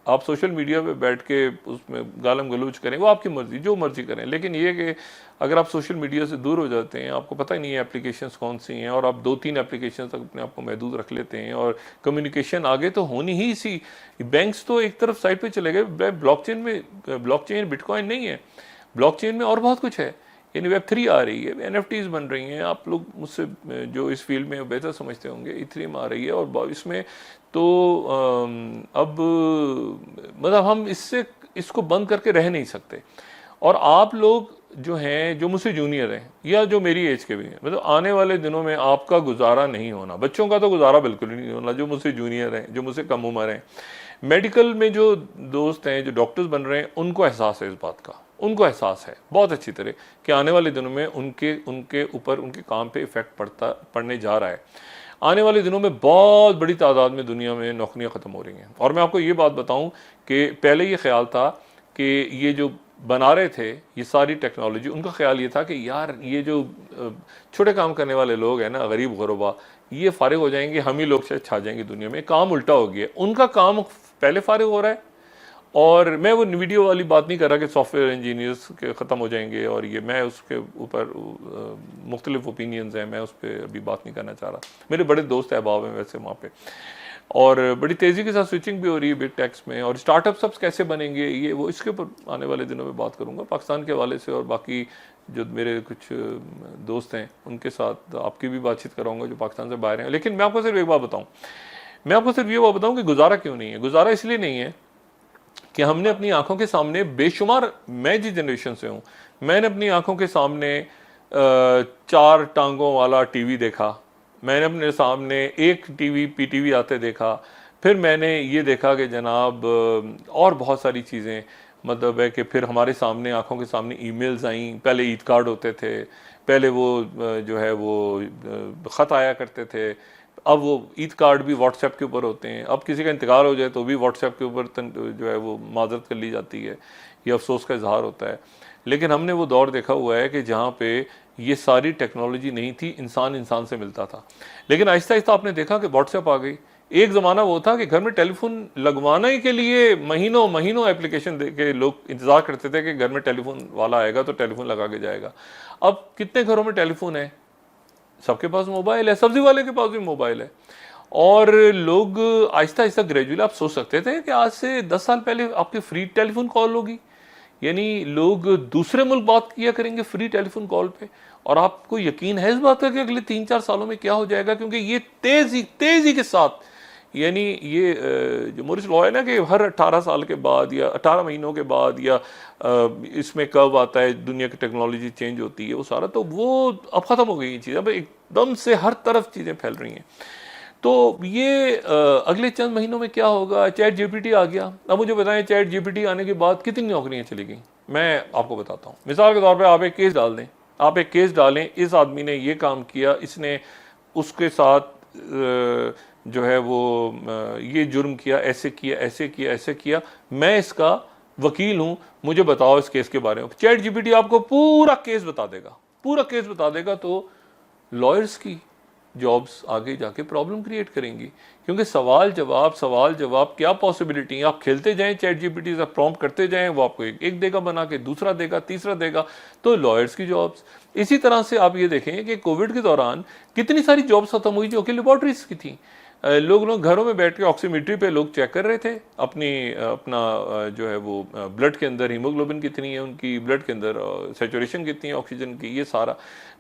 आप सोशल मीडिया पे बैठ के उसमें गालम गलूच करें, वो आपकी मर्ज़ी, जो मर्ज़ी करें, लेकिन ये कि अगर आप सोशल मीडिया से दूर हो जाते हैं, आपको पता ही नहीं है एप्लीकेशंस कौन सी हैं, और आप 2-3 एप्लीकेशंस तक अपने आप को महदूद रख लेते हैं, और कम्युनिकेशन आगे तो होनी ही इसी, बैंक्स तो एक तरफ साइड पे चले गए, ब्लॉकचेन बिटकॉइन नहीं है, ब्लॉकचेन में और बहुत कुछ है, यानी Web3 आ रही है, NFTs बन रही हैं। आप लोग मुझसे जो इस फील्ड में बेहतर समझते होंगे, इथेरियम आ रही है, और इसमें तो अब मतलब हम इसको बंद करके रह नहीं सकते। और आप लोग जो हैं, जो मुझसे जूनियर हैं या जो मेरी एज के भी हैं, मतलब आने वाले दिनों में आपका गुजारा नहीं होना, बच्चों का तो गुजारा बिल्कुल ही नहीं होना, जो मुझसे जूनियर हैं, जो मुझसे कम उम्र हैं। मेडिकल में जो दोस्त हैं, जो डॉक्टर्स बन रहे हैं, उनको एहसास है इस बात का, उनको एहसास है बहुत अच्छी तरह कि आने वाले दिनों में उनके ऊपर, उनके काम पे इफ़ेक्ट पड़ने जा रहा है। आने वाले दिनों में बहुत बड़ी तादाद में दुनिया में नौकरियां ख़त्म हो रही हैं। और मैं आपको ये बात बताऊं कि पहले ये ख्याल था कि ये जो बना रहे थे ये सारी टेक्नोलॉजी, उनका ख्याल ये था कि यार ये जो छोटे काम करने वाले लोग हैं ना, गरीब गुरबा, ये फारिग हो जाएंगे, हम ही लोग शायद छा जाएंगे दुनिया में। काम उल्टा हो गया, उनका काम पहले फारिग हो रहा है। और मैं वो वीडियो वाली बात नहीं कर रहा कि सॉफ्टवेयर इंजीनियर्स के ख़त्म हो जाएंगे, और ये मैं उसके ऊपर मुख्तलिफ ओपिनियंस हैं, मैं उस पर अभी बात नहीं करना चाह रहा। मेरे बड़े दोस्त अहबाब हैं वैसे वहाँ पे, और बड़ी तेज़ी के साथ स्विचिंग भी हो रही है बिग टेक्स में, और स्टार्टअप सब कैसे बनेंगे, ये वो इसके ऊपर आने वाले दिनों में बात करूँगा पाकिस्तान के हवाले से। और बाकी जो मेरे कुछ दोस्त हैं उनके साथ आपकी भी बातचीत कराऊँगा जो पाकिस्तान से बाहर हैं। लेकिन मैं आपको सिर्फ एक बात बताऊँ, कि गुजारा क्यों नहीं है। गुजारा इसलिए नहीं है कि हमने अपनी आंखों के सामने बेशुमार, मैं जिस जनरेशन से हूँ, मैंने अपनी आंखों के सामने 4 टांगों वाला टीवी देखा, मैंने अपने सामने एक टीवी PTV आते देखा, फिर मैंने ये देखा कि जनाब और बहुत सारी चीज़ें, मतलब है कि फिर हमारे सामने आंखों के सामने ईमेल्स आई। पहले ईद कार्ड होते थे, पहले वो जो है वो ख़त आया करते थे, अब वो ईद कार्ड भी व्हाट्सएप के ऊपर होते हैं। अब किसी का इंतकाल हो जाए तो भी व्हाट्सएप के ऊपर जो है वो माजरत कर ली जाती है, ये अफसोस का इजहार होता है। लेकिन हमने वो दौर देखा हुआ है कि जहाँ पे ये सारी टेक्नोलॉजी नहीं थी, इंसान इंसान से मिलता था। लेकिन आहिस्ता आहिस्ता आपने देखा कि व्हाट्सएप आ गई। एक ज़माना वो था कि घर में टेलीफोन लगवाने के लिए महीनों महीनों एप्लीकेशन दे के लोग इंतज़ार करते थे कि घर में टेलीफोन वाला आएगा तो टेलीफोन लगा के जाएगा। अब कितने घरों में टेलीफोन है, सबके पास मोबाइल है, सब्जी वाले के पास भी मोबाइल है। और लोग आहिस्ता आहिस्ता ग्रेजुअली, आप सोच सकते थे कि आज से 10 साल पहले आपकी फ्री टेलीफोन कॉल होगी, यानी लोग दूसरे मुल्क बात किया करेंगे फ्री टेलीफोन कॉल पे। और आपको यकीन है इस बात का कि अगले 3-4 सालों में क्या हो जाएगा, क्योंकि ये तेजी के साथ यानी ये जो मोरिस लॉ है ना कि हर 18 साल के बाद या 18 महीनों के बाद या इसमें कब आता है दुनिया की टेक्नोलॉजी चेंज होती है, वो सारा तो वो अब ख़त्म हो गई ये चीज़, अब एकदम से हर तरफ चीज़ें फैल रही हैं। तो ये अगले चंद महीनों में क्या होगा, चैट जीपीटी आ गया। अब मुझे बताएं चैट जीपीटी आने के बाद कितनी नौकरियां चली गई। मैं आपको बताता हूँ, मिसाल के तौर पे आप एक केस डाल दें, आप एक केस डालें, इस आदमी ने ये काम किया, इसने उसके साथ जो है वो ये जुर्म किया, ऐसे किया, ऐसे किया, ऐसे किया, मैं इसका वकील हूँ, मुझे बताओ इस केस के बारे में। चैट जीपीटी आपको पूरा केस बता देगा, पूरा केस बता देगा। तो लॉयर्स की जॉब्स आगे जाके प्रॉब्लम क्रिएट करेंगी, क्योंकि सवाल जवाब क्या पॉसिबिलिटी है, आप खेलते जाएं चैट जीपीटी से, प्रॉम्प्ट करते जाएं, वो आपको एक देगा बना के, दूसरा देगा, तीसरा देगा। तो लॉयर्स की जॉब्स इसी तरह से आप ये देखें कि कोविड के दौरान कितनी सारी जॉब्स खत्म हुई जो कि लेबॉर्ट्रीज की थी। लोग घरों में बैठ के ऑक्सीमीट्री पे लोग चेक कर रहे थे अपना जो है वो ब्लड के अंदर हीमोग्लोबिन कितनी है, उनकी ब्लड के अंदर सैचुरेशन कितनी है ऑक्सीजन की, ये सारा।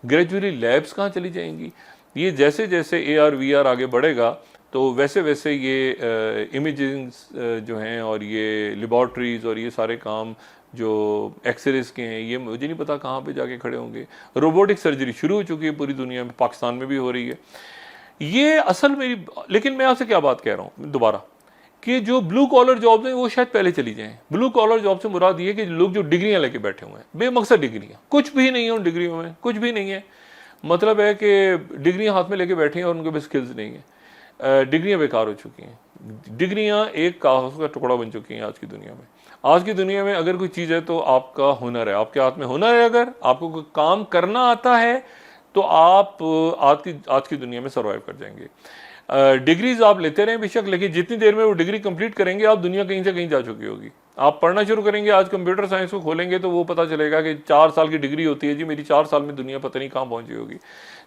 ग्रेजुअली लैब्स कहाँ चली जाएंगी, ये जैसे जैसे AR VR आगे बढ़ेगा तो वैसे वैसे ये इमेजिंग जो हैं और ये लेबॉर्ट्रीज और ये सारे काम जो एक्सरेज के हैं, ये मुझे नहीं पता कहाँ पे जाके खड़े होंगे। रोबोटिक सर्जरी शुरू हो चुकी है पूरी दुनिया में, पाकिस्तान में भी हो रही है। ये असल मेरी, लेकिन मैं आपसे क्या बात कह रहा हूँ दोबारा, कि जो ब्लू कॉलर जॉब्स हैं वो शायद पहले चली जाएं। ब्लू कॉलर जॉब से मुराद ये कि लोग जो डिग्रियां लेके बैठे हुए हैं, बेमकसद डिग्रियां, कुछ भी नहीं है उन डिग्रियों में, कुछ भी नहीं है। मतलब है कि डिग्रियां हाथ में लेके बैठे हैं और उनके पास स्किल्स नहीं है। डिग्रियां बेकार हो चुकी हैं, डिग्रियां एक कागज का टुकड़ा बन चुकी हैं आज की दुनिया में। आज की दुनिया में अगर कोई चीज़ है तो आपका हुनर है, आपके हाथ में हुनर है, अगर आपको कोई काम करना आता है तो आप आज की दुनिया में सर्वाइव कर जाएंगे। डिग्रीज आप लेते रहें बेशक, लेकिन जितनी देर में वो डिग्री कंप्लीट करेंगे आप दुनिया कहीं से कहीं जा चुकी होगी। आप पढ़ना शुरू करेंगे, आज कंप्यूटर साइंस को खोलेंगे तो वो पता चलेगा कि 4 साल की डिग्री होती है जी, मेरी 4 साल में दुनिया पता नहीं कहाँ पहुंची होगी।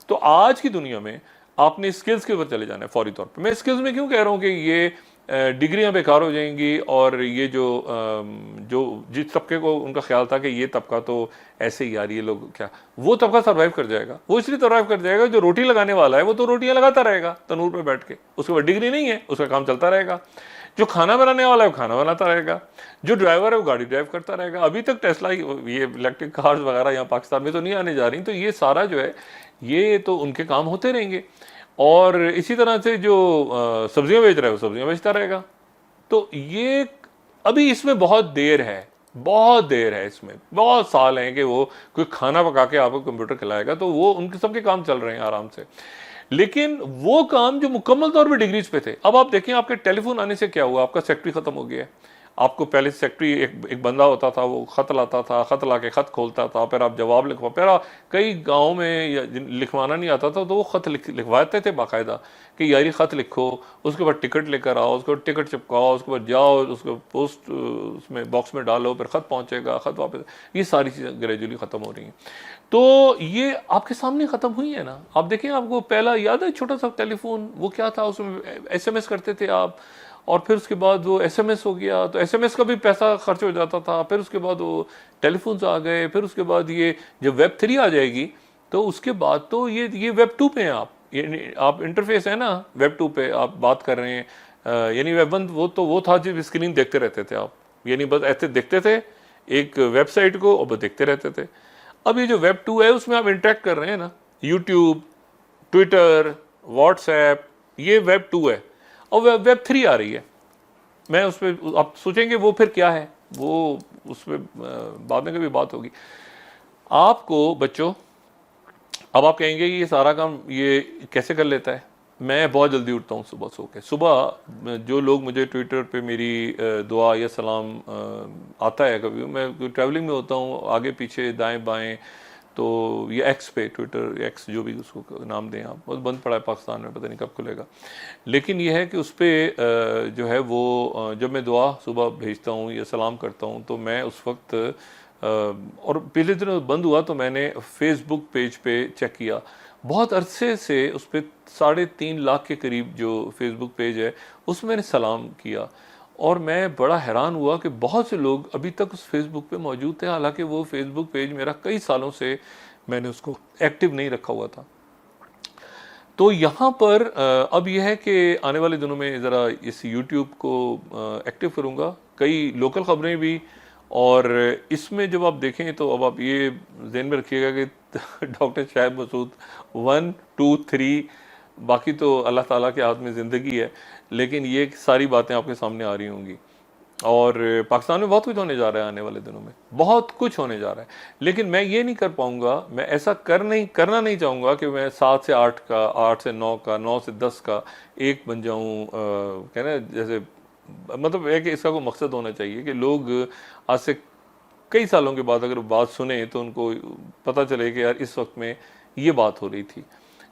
तो आज की दुनिया में आपने स्किल्स के ऊपर चले जाना है फौरी तौर पर। मैं स्किल्स में क्यों कह रहा हूँ कि ये डिग्रियां बेकार हो जाएंगी, और ये जो जिस तबके को उनका ख्याल था कि ये तबका तो ऐसे ही यार ये लोग क्या, वो तबका सर्वाइव कर जाएगा। वो इसलिए सर्वाइव कर जाएगा, जो रोटी लगाने वाला है वो तो रोटियां लगाता रहेगा तनूर पे बैठ के, उसके बाद डिग्री नहीं है, उसका काम चलता रहेगा। जो खाना बनाने वाला है वो खाना बनाता रहेगा, जो ड्राइवर है वो गाड़ी ड्राइव करता रहेगा। अभी तक टेस्ला, ये इलेक्ट्रिक कार्स वगैरह यहाँ पाकिस्तान में तो नहीं आने जा रही, तो ये सारा जो है ये तो उनके काम होते रहेंगे। और इसी तरह से जो सब्जियां बेच रहा है वो सब्जियां बेचता रहेगा। तो ये अभी इसमें बहुत देर है, बहुत देर है, इसमें बहुत साल हैं कि वो कोई खाना पका के आपको कंप्यूटर खिलाएगा, तो वो उनके सबके काम चल रहे हैं आराम से। लेकिन वो काम जो मुकम्मल तौर पे डिग्रीज पे थे, अब आप देखें आपके टेलीफोन आने से क्या हुआ, आपका सेक्रेटरी खत्म हो गया है। आपको पहले सेक्रेटरी एक बंदा होता था, वो खत लाता था, खत ला के खत खोलता था, फिर आप जवाब लिखवा, फिर कई गाँव में लिखवाना नहीं आता था तो वो खत लिखवाते थे बाकायदा कि यार ये खत लिखो, उसके बाद टिकट लेकर आओ, उसके बाद टिकट चिपकाओ, उसके बाद जाओ, उसको पोस्ट उसमें बॉक्स में डालो, फिर खत पहुँचेगा, खत वापस। ये सारी चीज़ें ग्रेजुअली ख़त्म हो रही हैं। तो ये आपके सामने ख़त्म हुई है ना। आप देखें, आपको पहला याद है छोटा सा टेलीफोन, वो क्या था, उसमें SMS करते थे आप, और फिर उसके बाद वो SMS हो गया, तो SMS का भी पैसा खर्च हो जाता था। फिर उसके बाद वो टेलीफोन्स आ गए, फिर उसके बाद ये जब Web 3 आ जाएगी तो उसके बाद तो ये Web 2 पे हैं आप इंटरफेस है ना Web 2 पे आप बात कर रहे हैं। यानी Web 1 वो था जब स्क्रीन देखते रहते थे आप, यानी बस ऐसे देखते थे एक वेबसाइट को और बस देखते रहते थे। अब ये जो Web 2 है उसमें आप इंटरेक्ट कर रहे हैं ना, यूट्यूब, ट्विटर, व्हाट्सएप, ये Web 2 है। और Web 3 आ रही है। मैं उस पर आप सोचेंगे वो फिर क्या है, वो उस पर बाद में कभी बात होगी। आपको बच्चों, अब आप कहेंगे ये सारा काम ये कैसे कर लेता है। मैं बहुत जल्दी उठता हूँ सुबह सो के। सुबह जो लोग मुझे ट्विटर पे मेरी दुआ या सलाम आता है, कभी मैं ट्रैवलिंग में होता हूँ, आगे पीछे दाएं बाएं, तो ये एक्स पे, ट्विटर एक्स जो भी उसको नाम दें आप, बहुत बंद पड़ा है पाकिस्तान में, पता नहीं कब खुलेगा। लेकिन यह है कि उस पर जो है वो जब मैं दुआ सुबह भेजता हूँ या सलाम करता हूँ तो मैं उस वक्त और पिछले दिनों बंद हुआ तो मैंने फेसबुक पेज पे चेक किया, बहुत अरसे से उस पर 3.5 लाख के करीब जो फेसबुक पेज है उसमें मैंने सलाम किया। और मैं बड़ा हैरान हुआ कि बहुत से लोग अभी तक उस फेसबुक पे मौजूद थे, हालांकि वो फेसबुक पेज मेरा कई सालों से मैंने उसको एक्टिव नहीं रखा हुआ था। तो यहाँ पर अब यह है कि आने वाले दिनों में ज़रा इस यूट्यूब को एक्टिव करूँगा, कई लोकल ख़बरें भी। और इसमें जब आप देखें तो अब आप ये ज़हन में रखिएगा कि डॉक्टर शाहिद मसूद 1 2 3, बाकी तो अल्लाह ताला के हाथ में ज़िंदगी है, लेकिन ये सारी बातें आपके सामने आ रही होंगी। और पाकिस्तान में बहुत कुछ होने जा रहा है आने वाले दिनों में, बहुत कुछ होने जा रहा है। लेकिन मैं ये नहीं कर पाऊंगा, मैं ऐसा करना नहीं चाहूँगा कि मैं 7 से 8 का, 8 से 9 का, 9 से 10 का एक बन जाऊँ। कहना जैसे मतलब है कि इसका कोई मकसद होना चाहिए कि लोग आज से कई सालों के बाद अगर बात सुने तो उनको पता चले कि यार इस वक्त में ये बात हो रही थी।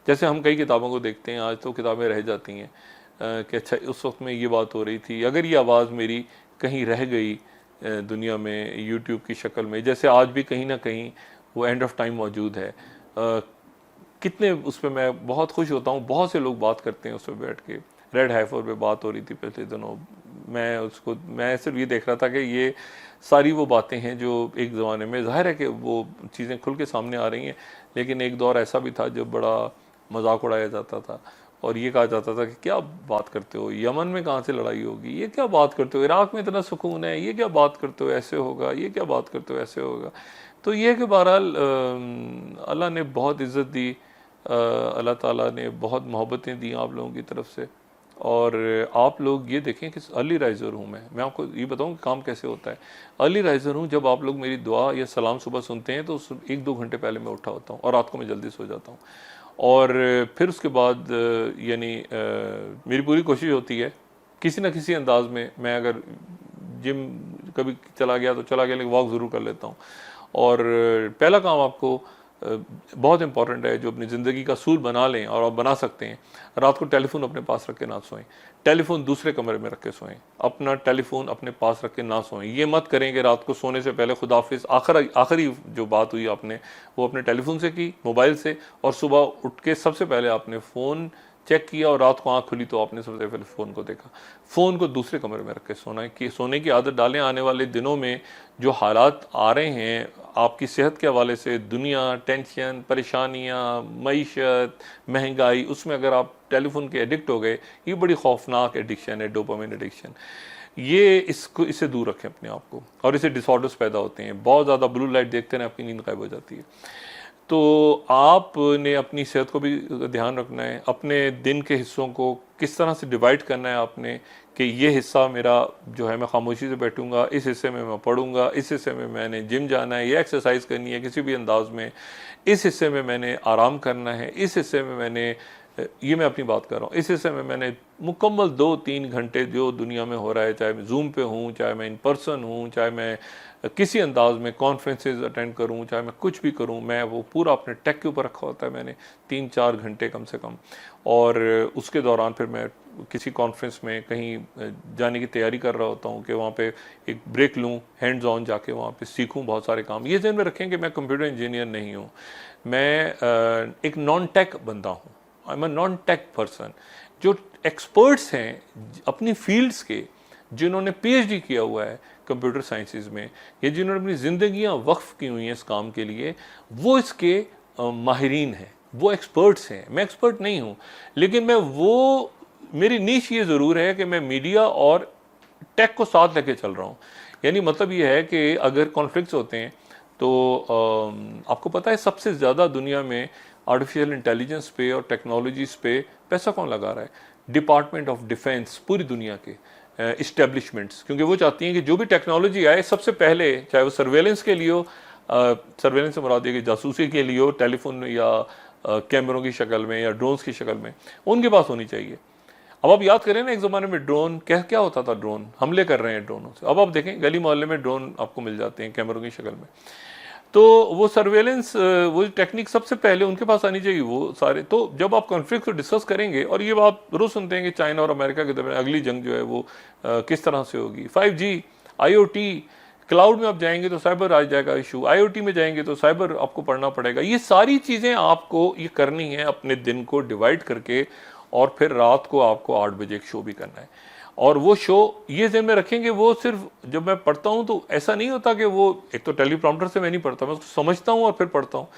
जैसे हम कई किताबों को देखते हैं, आज तो किताबें रह जाती हैं कि अच्छा उस वक्त में ये बात हो रही थी। अगर ये आवाज़ मेरी कहीं रह गई दुनिया में यूट्यूब की शक्ल में, जैसे आज भी कहीं ना कहीं वो एंड ऑफ टाइम मौजूद है, कितने उस पर मैं बहुत खुश होता हूँ। बहुत से लोग बात करते हैं उस पर बैठ के। रेड हाइफर पे बात हो रही थी पिछले दिनों, मैं सिर्फ ये देख रहा था कि ये सारी वो बातें हैं जो एक ज़माने में, ज़ाहिर है कि वो चीज़ें खुल के सामने आ रही हैं, लेकिन एक दौर ऐसा भी था जब बड़ा मजाक उड़ाया जाता था और ये कहा जाता था कि क्या बात करते हो, यमन में कहाँ से लड़ाई होगी, ये क्या बात करते हो, इराक़ में इतना सुकून है, ये क्या बात करते हो ऐसे होगा, ये क्या बात करते हो ऐसे होगा। तो ये है कि बहरहाल अल्लाह ने बहुत इज़्ज़त दी, अल्लाह ताला ने बहुत मोहब्बतें दी आप लोगों की तरफ से। और आप लोग ये देखें कि अर्ली राइज़र हूँ मैं आपको ये बताऊँ कि काम कैसे होता है। अर्ली राइज़र हूँ, जब आप लोग मेरी दुआ या सलाम सुबह सुनते हैं तो 1-2 घंटे पहले मैं उठा होता हूँ और रात को मैं जल्दी सो जाता हूँ। और फिर उसके बाद यानी मेरी पूरी कोशिश होती है किसी न किसी अंदाज में, मैं अगर जिम कभी चला गया तो चला गया, लेकिन वॉक ज़रूर कर लेता हूँ। और पहला काम आपको बहुत इंपॉर्टेंट है, जो अपनी ज़िंदगी का असूल बना लें और आप बना सकते हैं, रात को टेलीफोन अपने पास रख के ना सोएं, टेलीफोन दूसरे कमरे में रख के सोएं, अपना टेलीफोन अपने पास रख के ना सोएं। ये मत करें कि रात को सोने से पहले खुदा हाफिज़, आखिरी जो बात हुई आपने वो अपने टेलीफोन से की, मोबाइल से, और सुबह उठ के सबसे पहले आपने फ़ोन चेक किया और रात को आँख खुली तो आपने सबसे पहले फ़ोन को देखा। फ़ोन को दूसरे कमरे में रख के सोने की आदत डालें। आने वाले दिनों में जो हालात आ रहे हैं आपकी सेहत के हवाले से, दुनिया, टेंशन, परेशानियाँ, मईशत, महंगाई, उसमें अगर आप टेलीफोन के एडिक्ट हो गए, ये बड़ी खौफनाक एडिक्शन है, डोपामिन एडिक्शन। ये इससे दूर रखें अपने आप को, और इससे डिसऑर्डर्स पैदा होते हैं। बहुत ज़्यादा ब्लू लाइट देखते हैं, आपकी नींद गायब हो जाती है। तो आपने अपनी सेहत को भी ध्यान रखना है, अपने दिन के हिस्सों को किस तरह से डिवाइड करना है आपने, कि ये हिस्सा मेरा जो है मैं खामोशी से बैठूंगा, इस हिस्से में मैं पढ़ूंगा, इस हिस्से में मैंने जिम जाना है या एक्सरसाइज करनी है किसी भी अंदाज में, इस हिस्से में मैंने आराम करना है, इस हिस्से में मैंने, ये मैं अपनी बात कर रहा हूँ, इस हिस्से में मैंने मुकम्मल 2-3 घंटे जो दुनिया में हो रहा है, चाहे मैं जूम पे हूँ, चाहे मैं इन पर्सन हूँ, चाहे मैं किसी अंदाज में कॉन्फ्रेंसेज अटेंड करूँ, चाहे मैं कुछ भी करूँ, मैं वो पूरा अपने टेक के ऊपर रखा होता है मैंने 3-4 घंटे कम से कम। और उसके दौरान फिर मैं किसी कॉन्फ्रेंस में कहीं जाने की तैयारी कर रहा होता हूँ कि वहाँ पे एक ब्रेक लूँ, हैंड्स ऑन जाके वहाँ पे सीखूँ बहुत सारे काम। ये ज़हन में रखें कि मैं कंप्यूटर इंजीनियर नहीं हूँ, मैं एक नॉन टेक बंदा हूँ, I am a non tech person. जो एक्सपर्ट्स हैं अपनी फील्ड्स के, जिन्होंने पीएचडी किया हुआ है कंप्यूटर साइंसेज में, या जिन्होंने अपनी ज़िंदगियां वक्फ की हुई हैं इस काम के लिए, वो इसके माहिरीन हैं, वो एक्सपर्ट्स हैं। मैं एक्सपर्ट नहीं हूँ, लेकिन मेरी नीश ये ज़रूर है कि मैं मीडिया और टेक को साथ लेके चल रहा हूँ। यानी मतलब ये है कि अगर कॉन्फ्लिक्ट्स होते हैं तो आपको पता है सबसे ज़्यादा दुनिया में आर्टिफिशियल इंटेलिजेंस पे और टेक्नोलॉजीज़ पे पैसा कौन लगा रहा है? डिपार्टमेंट ऑफ डिफेंस, पूरी दुनिया के इस्टेब्लिशमेंट्स, क्योंकि वो चाहती हैं कि जो भी टेक्नोलॉजी आए सबसे पहले, चाहे वो सर्वेलेंस के लिए हो, सर्वेलेंस से मुराद है कि जासूसी के लिए हो, टेलीफोन या कैमरों की शक्ल में या ड्रोन्स की शक्ल में, उनके पास होनी चाहिए। अब आप याद करें ना, एक ज़माने में ड्रोन क्या होता था, ड्रोन हमले कर रहे हैं ड्रोनों से। अब आप देखें गली मोहल्ले में ड्रोन आपको मिल जाते हैं कैमरों की शक्ल में। तो वो सर्वेलेंस, वो टेक्निक सबसे पहले उनके पास आनी चाहिए वो सारे। तो जब आप कॉन्फ्लिक्ट को डिस्कस करेंगे, और ये आप रोज़ सुनते हैं कि चाइना और अमेरिका के दरमियान अगली जंग जो है वो किस तरह से होगी, 5G, IoT, क्लाउड में आप जाएंगे तो साइबर आ जाएगा इशू, IoT में जाएंगे तो साइबर आपको पढ़ना पड़ेगा। ये सारी चीज़ें आपको ये करनी है अपने दिन को डिवाइड करके, और फिर रात को आपको 8 बजे एक शो भी करना है। और वो शो ये ज़हन में रखेंगे, वो सिर्फ जब मैं पढ़ता हूँ तो ऐसा नहीं होता कि वो एक तो टेलीप्रॉम्प्टर से मैं नहीं पढ़ता, मैं उसको समझता हूँ और फिर पढ़ता हूँ।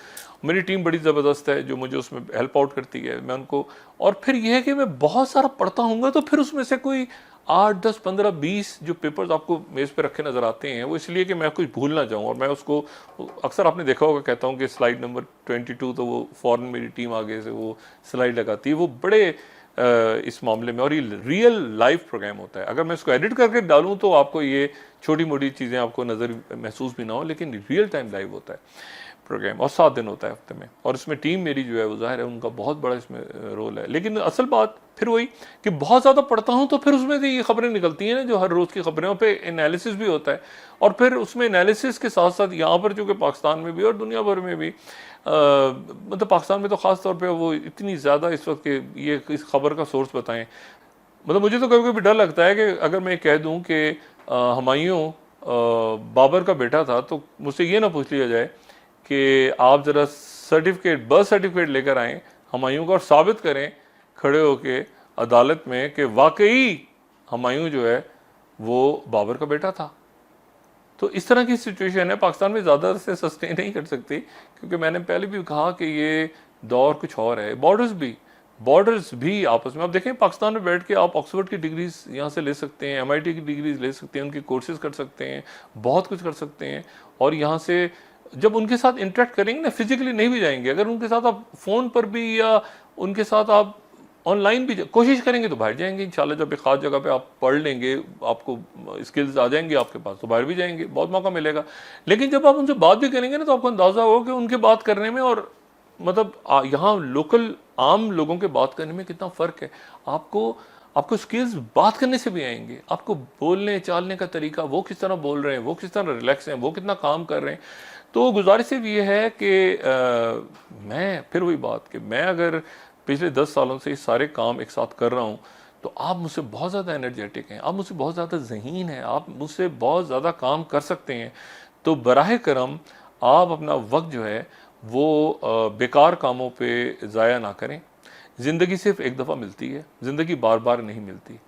मेरी टीम बड़ी ज़बरदस्त है जो मुझे उसमें हेल्प आउट करती है, मैं उनको, और फिर ये है कि मैं बहुत सारा पढ़ता हूँगा तो फिर उसमें से कोई 8, 10, 15, 20 जो पेपर्स आपको मेज़ पे रखे नज़र आते हैं, वो इसलिए कि मैं कुछ भूल ना जाऊँ, और मैं उसको अक्सर आपने देखा होगा, कहता हूँ कि स्लाइड नंबर 22, तो वो फ़ौरन मेरी टीम आगे से वो स्लाइड लगाती है। वो बड़े इस मामले में, और ये रियल लाइव प्रोग्राम होता है। अगर मैं इसको एडिट करके डालूँ तो आपको ये छोटी मोटी चीज़ें आपको नज़र महसूस भी ना हो, लेकिन रियल टाइम लाइव होता है प्रोग्राम, और 7 दिन होता है हफ्ते में, और इसमें टीम मेरी जो है वो ज़ाहिर है उनका बहुत बड़ा इसमें रोल है। लेकिन असल बात फिर वही कि बहुत ज़्यादा पढ़ता हूँ तो फिर उसमें से ये खबरें निकलती हैं ना, जो हर रोज़ की खबरें पे एनालिसिस भी होता है, और फिर उसमें एनालिसिस के साथ साथ यहाँ पर चूँकि पाकिस्तान में भी और दुनिया भर में भी मतलब पाकिस्तान में तो ख़ास तौर पे वो इतनी ज़्यादा इस वक्त कि ये इस खबर का सोर्स बताएं, मतलब मुझे तो कभी कभी डर लगता है कि अगर मैं कह दूं कि हुमायूं बाबर का बेटा था, तो मुझसे ये ना पूछ लिया जाए कि आप ज़रा सर्टिफिकेट, बर्थ सर्टिफिकेट लेकर आएँ हुमायूं का और साबित करें खड़े होके अदालत में कि वाकई हुमायूं जो है वो बाबर का बेटा था। तो इस तरह की सिचुएशन है, पाकिस्तान में ज़्यादा से सस्टेन नहीं कर सकती, क्योंकि मैंने पहले भी कहा कि ये दौर कुछ और है। बॉर्डर्स भी आपस में, आप देखें पाकिस्तान में बैठ के आप ऑक्सफोर्ड की डिग्रीज यहाँ से ले सकते हैं, MIT की डिग्रीज ले सकते हैं, उनके कोर्सेज कर सकते हैं, बहुत कुछ कर सकते हैं, और यहाँ से जब उनके साथ इंटरेक्ट करेंगे ना, फिजिकली नहीं भी जाएंगे, अगर उनके साथ आप फ़ोन पर भी या उनके साथ आप ऑनलाइन भी कोशिश करेंगे तो बाहर जाएंगे इंशाल्लाह। जब एक खास जगह पे आप पढ़ लेंगे, आपको स्किल्स आ जाएंगे आपके पास, तो बाहर भी जाएंगे, बहुत मौका मिलेगा। लेकिन जब आप उनसे बात भी करेंगे ना, तो आपको अंदाज़ा होगा कि उनके बात करने में और मतलब यहाँ लोकल आम लोगों के बात करने में कितना फ़र्क है। आपको स्किल्स बात करने से भी आएंगे, आपको बोलने चालने का तरीका, वो किस तरह बोल रहे हैं, वो किस तरह रिलैक्स हैं, वो कितना काम कर रहे हैं। तो गुजारिश सिर्फ ये है कि मैं फिर वही बात कि मैं अगर पिछले 10 सालों से ये सारे काम एक साथ कर रहा हूँ, तो आप मुझसे बहुत ज़्यादा एनर्जेटिक हैं, आप मुझसे बहुत ज़्यादा ज़हीन हैं, आप मुझसे बहुत ज़्यादा काम कर सकते हैं। तो बराह करम आप अपना वक्त जो है वो बेकार कामों पे ज़ाया ना करें। ज़िंदगी सिर्फ एक दफ़ा मिलती है, ज़िंदगी बार बार नहीं मिलती,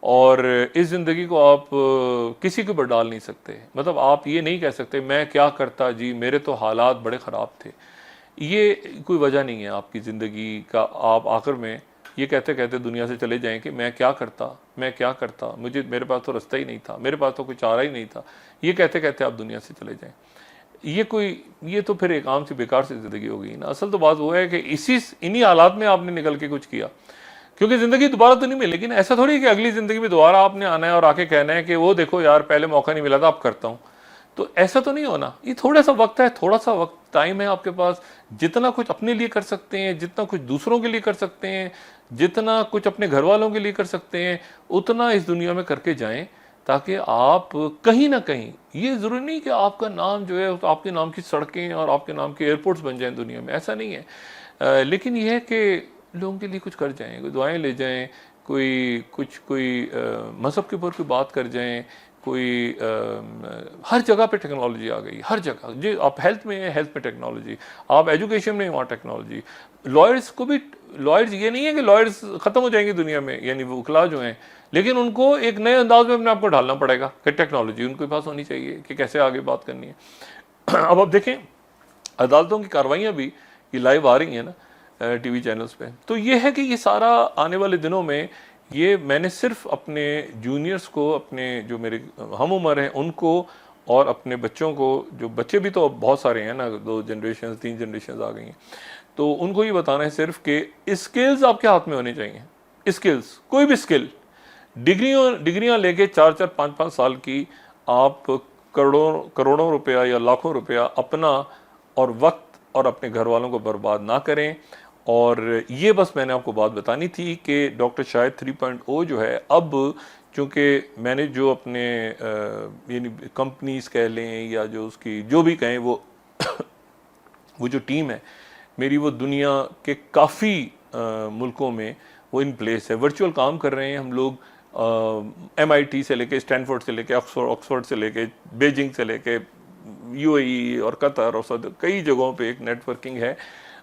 और इस ज़िंदगी को आप किसी के ऊपर डाल नहीं सकते। मतलब आप ये नहीं कह सकते मैं क्या करता जी, मेरे तो हालात बड़े ख़राब थे। ये कोई वजह नहीं है आपकी ज़िंदगी का। आप आखिर में ये कहते कहते दुनिया से चले जाएं कि मैं क्या करता, मेरे पास तो रास्ता ही नहीं था, मेरे पास तो कोई चारा ही नहीं था, ये कहते कहते आप दुनिया से चले जाएं। ये तो फिर एक आम सी बेकार सी ज़िंदगी हो गई ना। असल तो बात वो है कि इन्हीं हालात में आपने निकल के कुछ किया, क्योंकि ज़िंदगी दोबारा तो नहीं मिलेगी। लेकिन ऐसा थोड़ी है कि अगली ज़िंदगी में दोबारा आपने आना है और आके कहना है कि वो देखो यार पहले मौका नहीं मिला था, अब करता हूँ। तो ऐसा तो नहीं होना। ये थोड़ा सा वक्त है, थोड़ा सा वक्त टाइम है आपके पास, जितना कुछ अपने लिए कर सकते हैं, जितना कुछ दूसरों के लिए कर सकते हैं, जितना कुछ अपने घर वालों के लिए कर सकते हैं, उतना इस दुनिया में करके जाएं, ताकि आप कहीं ना कहीं, ये ज़रूरी नहीं कि आपका नाम जो है तो आपके नाम की सड़कें और आपके नाम के एयरपोर्ट्स बन जाएं दुनिया में, ऐसा नहीं है। लेकिन यह है कि लोगों के लिए कुछ कर जाएं, कोई दुआएं ले जाएं, कोई मज़हब के ऊपर कोई बात कर जाएं, हर जगह पे टेक्नोलॉजी आ गई, हर जगह। जी आप हेल्थ में है, हेल्थ में टेक्नोलॉजी, आप एजुकेशन में वहाँ टेक्नोलॉजी। लॉयर्स ये नहीं है कि लॉयर्स ख़त्म हो जाएंगे दुनिया में, यानी वो वकला जो हैं, लेकिन उनको एक नए अंदाज में अपने आपको ढालना पड़ेगा कि टेक्नोलॉजी उनके पास होनी चाहिए कि कैसे आगे बात करनी है। अब आप देखें अदालतों की कार्रवाइयाँ भी ये लाइव आ रही हैं ना TV चैनल्स पे। तो ये है कि ये सारा आने वाले दिनों में, ये मैंने सिर्फ अपने जूनियर्स को, अपने जो मेरे हम उम्र हैं उनको, और अपने बच्चों को, जो बच्चे भी तो बहुत सारे हैं ना, 2 जनरेशन 3 जनरेशन आ गई हैं, तो उनको ये बताना है सिर्फ कि स्किल्स आपके हाथ में होने चाहिए। स्किल्स, कोई भी स्किल, डिग्रियाँ लेके 4-4 5-5 साल की, आप करोड़ों रुपया या लाखों रुपया अपना और वक्त और अपने घर वालों को बर्बाद ना करें। और ये बस मैंने आपको बात बतानी थी कि डॉक्टर शाहिद 3.0 जो है, अब चूँकि मैंने जो अपने यानी कंपनीज कह लें या जो उसकी जो भी कहें, वो जो टीम है मेरी, वो दुनिया के काफ़ी मुल्कों में वो इन प्लेस है। वर्चुअल काम कर रहे हैं हम लोग, MIT से लेके, स्टैनफोर्ड से लेके, ऑक्सफोर्ड से लेके, बीजिंग से लेके, UAE और कतर और सऊदी, कई जगहों पे एक नेटवर्किंग है,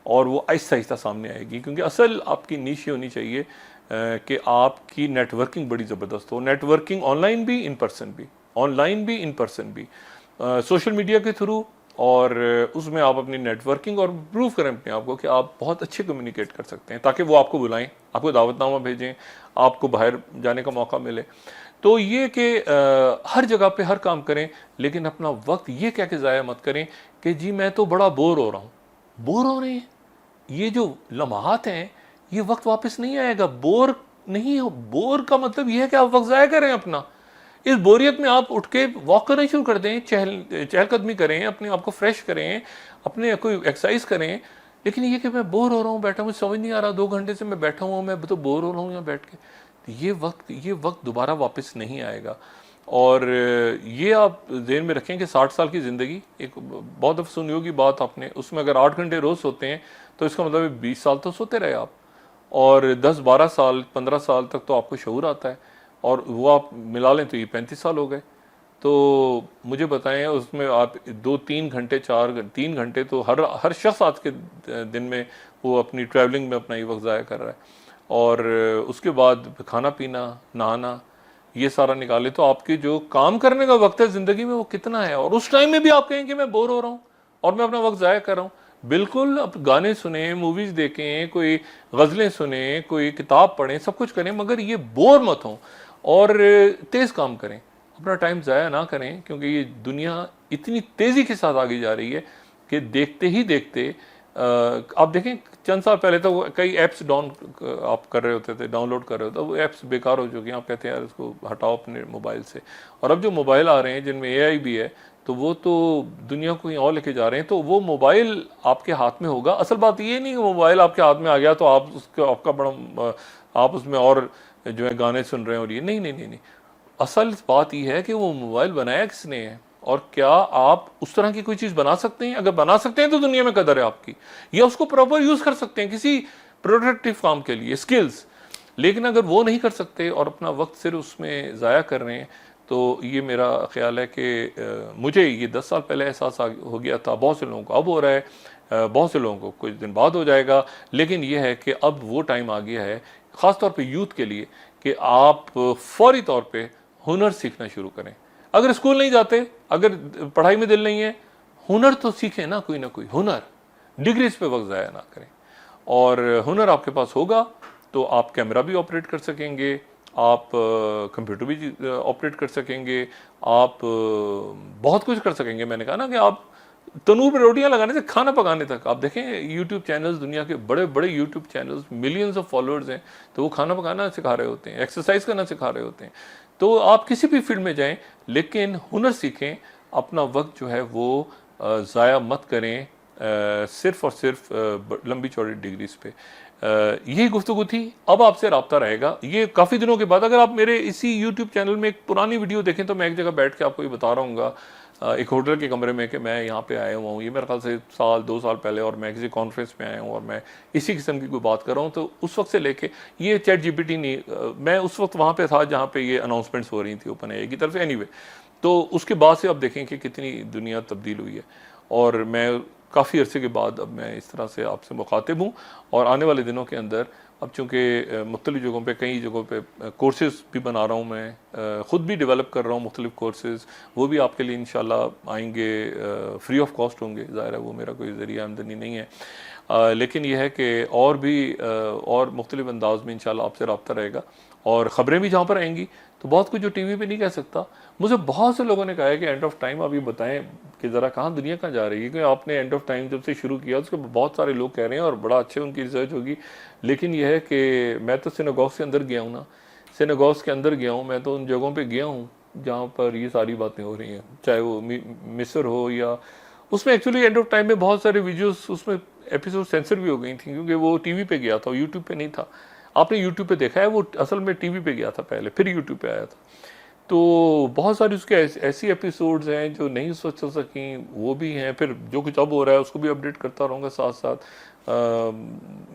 और वो आहिस्ता आहिस्ता सामने आएगी। क्योंकि असल आपकी नीश होनी चाहिए कि आपकी नेटवर्किंग बड़ी ज़बरदस्त हो, नेटवर्किंग ऑनलाइन भी, इन पर्सन भी, ऑनलाइन भी, इन पर्सन भी, सोशल मीडिया के थ्रू, और उसमें आप अपनी नेटवर्किंग और प्रूव करें अपने आप को कि आप बहुत अच्छे कम्युनिकेट कर सकते हैं, ताकि वो आपको बुलाएं, आपको दावतनामा भेजें, आपको बाहर जाने का मौका मिले। तो ये कि हर जगह पे हर काम करें, लेकिन अपना वक्त ये कह के ज़ाया मत करें कि जी मैं तो बड़ा बोर हो रहा हूँ। बोर हो रहे हैं, ये जो लम्हात हैं ये वक्त वापस नहीं आएगा। बोर नहीं हो, बोर का मतलब ये है कि आप वक्त ज़ाया करें अपना। इस बोरियत में आप उठ के वॉक करना शुरू कर दें, चहलकदमी करें, अपने आप को फ्रेश करें, अपने कोई एक्सरसाइज करें। लेकिन ये कि मैं बोर हो रहा हूँ बैठा, मुझे समझ नहीं आ रहा, 2 घंटे से मैं बैठा हुआ, मैं तो बोर हो रहा हूँ यहाँ बैठ के, तो ये वक्त दोबारा वापस नहीं आएगा। और ये आप ध्यान में रखें कि 60 साल की ज़िंदगी, एक बहुत दफ़ा सुनी होगी बात आपने, उसमें अगर 8 घंटे रोज़ सोते हैं तो इसका मतलब 20 साल तो सोते रहे आप, और 10-12 साल 15 साल तक तो आपको शऊर आता है, और वो आप मिला लें तो ये 35 साल हो गए। तो मुझे बताएं उसमें आप 2-3 घंटे 3 घंटे तो हर शख्स आज के दिन में वो अपनी ट्रैवलिंग में अपना ये वक्त ज़ाया कर रहा है, और उसके बाद खाना पीना नहाना ये सारा निकाले तो आपके जो काम करने का वक्त है ज़िंदगी में वो कितना है। और उस टाइम में भी आप कहें कि मैं बोर हो रहा हूँ और मैं अपना वक्त ज़ाया कर रहा हूँ। बिल्कुल, आप गाने सुने, मूवीज़ देखें, कोई गज़लें सुने, कोई किताब पढ़ें, सब कुछ करें, मगर ये बोर मत हों और तेज़ काम करें, अपना टाइम ज़ाया ना करें, क्योंकि ये दुनिया इतनी तेज़ी के साथ आगे जा रही है कि देखते ही देखते आप देखें चंद साल पहले तो कई ऐप्स आप कर रहे होते थे, डाउनलोड कर रहे होते, वो ऐप्स बेकार हो चुकी हैं, आप कहते हैं यार इसको हटाओ अपने मोबाइल से। और अब जो मोबाइल आ रहे हैं जिनमें एआई भी है, तो वो तो दुनिया को कहीं और लेके जा रहे हैं, तो वो मोबाइल आपके हाथ में होगा। असल बात ये नहीं कि मोबाइल आपके हाथ में आ गया तो आप उसका आपका बड़ा आप उसमें और जो है गाने सुन रहे हैं, और ये नहीं नहीं नहीं नहीं। असल बात यह है कि वो मोबाइल बनाया किसने है, और क्या आप उस तरह की कोई चीज़ बना सकते हैं? अगर बना सकते हैं तो दुनिया में कदर है आपकी, या उसको प्रॉपर यूज़ कर सकते हैं किसी प्रोडक्टिव काम के लिए, स्किल्स। लेकिन अगर वो नहीं कर सकते और अपना वक्त सिर्फ उसमें ज़ाया कर रहे हैं, तो ये मेरा ख्याल है कि मुझे ये 10 साल पहले एहसास हो गया था, बहुत से लोगों को अब हो रहा है, बहुत से लोगों को कुछ दिन बाद हो जाएगा। लेकिन यह है कि अब वो टाइम आ गया है, ख़ासतौर पर यूथ के लिए, कि आप फौरी तौर पर हुनर सीखना शुरू करें। अगर स्कूल नहीं जाते, अगर पढ़ाई में दिल नहीं है, हुनर तो सीखें ना कोई हुनर। डिग्रीज पे वक्त ज़ाया ना करें। और हुनर आपके पास होगा तो आप कैमरा भी ऑपरेट कर सकेंगे, आप कंप्यूटर भी ऑपरेट कर सकेंगे, आप बहुत कुछ कर सकेंगे। मैंने कहा ना कि आप तनूर पर रोटियां लगाने से खाना पकाने तक, आप देखें यूट्यूब चैनल्स, दुनिया के बड़े बड़े YouTube channels, millions of followers हैं, तो वो खाना पकाना सिखा रहे होते हैं, एक्सरसाइज करना सिखा रहे होते हैं। तो आप किसी भी फील्ड में जाएं, लेकिन हुनर सीखें, अपना वक्त जो है वो ज़ाया मत करें सिर्फ़ और सिर्फ लंबी चौड़ी डिग्रीज पे। यही गुफ्तगू थी, अब आपसे रब्ता रहेगा। ये काफ़ी दिनों के बाद, अगर आप मेरे इसी यूट्यूब चैनल में एक पुरानी वीडियो देखें तो मैं एक जगह बैठ के आपको ये बता रहा हूँ एक होटल के कमरे में कि मैं यहाँ पे आया हुआ हूँ, ये मेरे ख्याल से 1-2 साल पहले, और मैं किसी कॉन्फ्रेंस में आया हूँ और मैं इसी किस्म की कोई बात कर रहा हूँ। तो उस वक्त से लेके ये चैट जीपीटी नहीं, मैं उस वक्त वहाँ पे था जहाँ पे ये अनाउंसमेंट्स हो रही थी ओपन एआई की तरफ से। एनीवे, तो उसके बाद से आप देखें कि कितनी दुनिया तब्दील हुई है, और मैं काफ़ी अरसे के बाद अब मैं इस तरह से आपसे मुखातिब हूँ। और आने वाले दिनों के अंदर अब चूँकि मुख्तलिफ़ जगहों पे, कई जगहों पे कोर्सेज़ भी बना रहा हूँ, मैं ख़ुद भी डेवलप कर रहा हूँ मुख्तलिफ़ कोर्सेज़, वो भी आपके लिए इंशाल्लाह आएंगे, फ्री ऑफ कॉस्ट होंगे। ज़ाहिर है वो मेरा कोई ज़रिया आमदनी नहीं है, लेकिन यह है कि और भी और मुख्तलिफ़ अंदाज में इंशाल्लाह आपसे रब्ता रहेगा। और ख़बरें भी जहाँ पर आएंगी तो बहुत कुछ जो टीवी पे नहीं कह सकता। मुझे बहुत से लोगों ने कहा है कि एंड ऑफ टाइम आप ये बताएं कि ज़रा कहाँ दुनिया कहाँ जा रही है, कि आपने एंड ऑफ टाइम जब से शुरू किया उसके बहुत सारे लोग कह रहे हैं और बड़ा अच्छे उनकी रिसर्च होगी। लेकिन यह है कि मैं तो सिनेगॉग्स के अंदर गया हूँ ना, सिनेगॉग्स के अंदर गया हूँ, मैं तो उन जगहों पर गया हूँ जहाँ पर ये सारी बातें हो रही हैं, चाहे वो मिस्र हो या उसमें। एक्चुअली एंड ऑफ टाइम में बहुत सारे वीडियोस उसमें एपिसोड सेंसर भी हो गई थी, क्योंकि वो टीवी पे गया था, यूट्यूब पे नहीं था। आपने यूट्यूब पे देखा है, वो असल में टीवी पे गया था पहले, फिर यूट्यूब पे आया था। तो बहुत सारी उसके ऐसी एपिसोड्स हैं जो नहीं सोच सकी, वो भी हैं। फिर जो कुछ अब हो रहा है उसको भी अपडेट करता रहूँगा साथ साथ।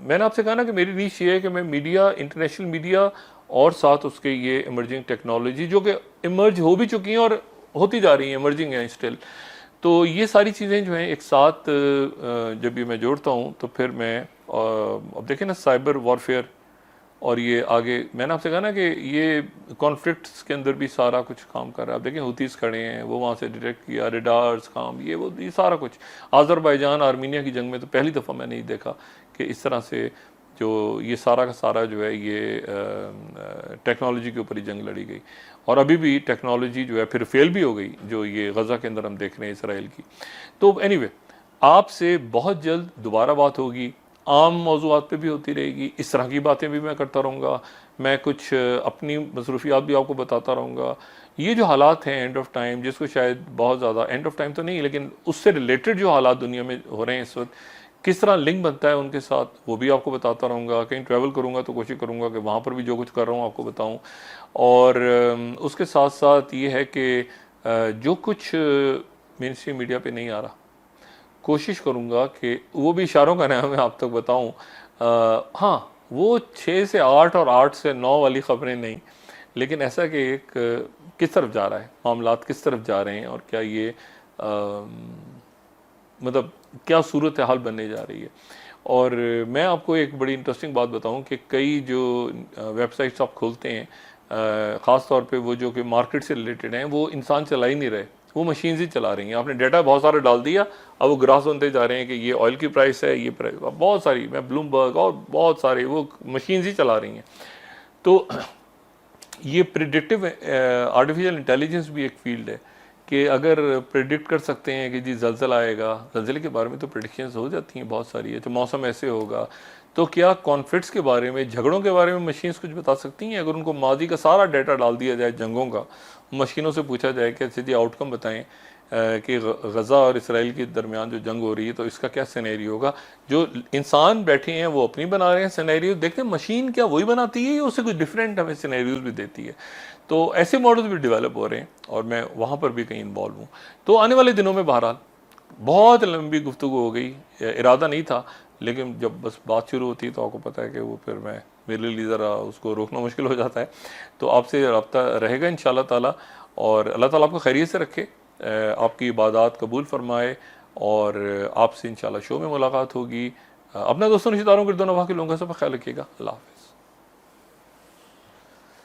मैंने आपसे कहा ना कि मेरी नीश ये है कि मैं मीडिया, इंटरनेशनल मीडिया, और साथ उसके ये इमर्जिंग टेक्नोलॉजी जो कि इमर्ज हो भी चुकी हैं और होती जा रही हैं, इमर्जिंग हैं स्टिल, तो ये सारी चीज़ें जो हैं एक साथ जब ये मैं जोड़ता हूँ तो फिर मैं अब देखें ना, साइबर वॉरफेयर और ये आगे मैंने आपसे कहा ना कि ये कॉन्फ्लिक्ट्स के अंदर भी सारा कुछ काम कर रहा है। आप देखें हुतीस खड़े हैं, वो वहाँ से डिटेक्ट किया, रेडार्स काम, ये सारा कुछ। आज़रबाईजान आर्मीनिया की जंग में तो पहली दफ़ा मैंने ये देखा कि इस तरह से जो ये सारा का सारा जो है ये टेक्नोलॉजी के ऊपर ही जंग लड़ी गई। और अभी भी टेक्नोलॉजी जो है फिर फेल भी हो गई, जो ये गज़ा के अंदर हम देख रहे हैं इसराइल की। तो एनीवे, आपसे बहुत जल्द दोबारा बात होगी, आम मौज़ूआत पे भी होती रहेगी, इस तरह की बातें भी मैं करता रहूँगा, मैं कुछ अपनी मसरूफियात भी आपको बताता रहूँगा। ये जो हालात हैं एंड ऑफ टाइम, जिसको शायद बहुत ज़्यादा एंड ऑफ टाइम तो नहीं, लेकिन उससे रिलेटेड जो हालात दुनिया में हो रहे हैं इस वक्त, किस तरह लिंक बनता है उनके साथ, वो भी आपको बताता रहूँगा। कहीं ट्रैवल करूँगा तो कोशिश करूँगा कि वहाँ पर भी जो कुछ कर रहा हूँ आपको बताऊँ। और उसके साथ साथ ये है कि जो कुछ मेन स्ट्रीम मीडिया पे नहीं आ रहा, कोशिश करूँगा कि वो भी इशारों का नाम है आप तक बताऊँ। हाँ, वो 6 से 8 और 8 से 9 वाली ख़बरें नहीं, लेकिन ऐसा कि एक किस तरफ जा रहा है, मामलात किस तरफ जा रहे हैं, और क्या ये मतलब क्या सूरत हाल बनने जा रही है। और मैं आपको एक बड़ी इंटरेस्टिंग बात बताऊं कि कई जो वेबसाइट्स आप खोलते हैं, ख़ास तौर पे वो जो कि मार्केट से रिलेटेड हैं, वो इंसान चला ही नहीं रहे, वो मशीन ही चला रही हैं। आपने डाटा बहुत सारे डाल दिया, अब वो ग्राफ बनते जा रहे हैं कि ये ऑयल की प्राइस है, ये प्राइस, बहुत सारी, मैं ब्लूमबर्ग और बहुत सारे, वो मशीन ही चला रही हैं। तो ये प्रिडिक्टिव आर्टिफिशियल इंटेलिजेंस भी एक फील्ड है कि अगर प्रिडिक्ट कर सकते हैं कि जी ज़लज़ला आएगा, ज़लज़ले के बारे में तो प्रिडिक्शंस हो जाती हैं बहुत सारी है, तो मौसम ऐसे होगा। तो क्या कॉन्फ्लिक्ट्स के बारे में, झगड़ों के बारे में मशीन्स कुछ बता सकती हैं? अगर उनको माजी का सारा डाटा डाल दिया जाए जंगों का, मशीनों से पूछा जाए कि अच्छा जी आउटकम बताएं कि गज़ा और इसराइल के दरमियान जो जंग हो रही है तो इसका क्या सिनेरियो होगा। जो इंसान बैठे हैं वो अपनी बना रहे हैं सिनेरियो, देखते हैं मशीन क्या वही बनाती है या उससे कुछ डिफरेंट हमें सिनेरियोज भी देती है। तो ऐसे मॉडल्स भी डेवलप हो रहे हैं और मैं वहाँ पर भी कहीं इन्वॉल्व हूँ। तो आने वाले दिनों में बहरहाल बहुत लंबी गुफ्तगू हो गई, इरादा नहीं था, लेकिन जब बस बात शुरू होती है तो आपको पता है कि वो फिर मेरे लिए ज़रा उसको रोकना मुश्किल हो जाता है। तो आपसे रब्ता रहेगा इंशाअल्लाह ताला, और अल्लाह ताला आपको खैरियत से रखे, आपकी इबादत कबूल फरमाए, और आपसे इंशाअल्लाह शो में मुलाकात होगी। अपना दोस्तों रिश्तेदारों के दोनों वहाँ के लोगों का सब ख्याल रखिएगा। अल्लाह हाफ़िज़।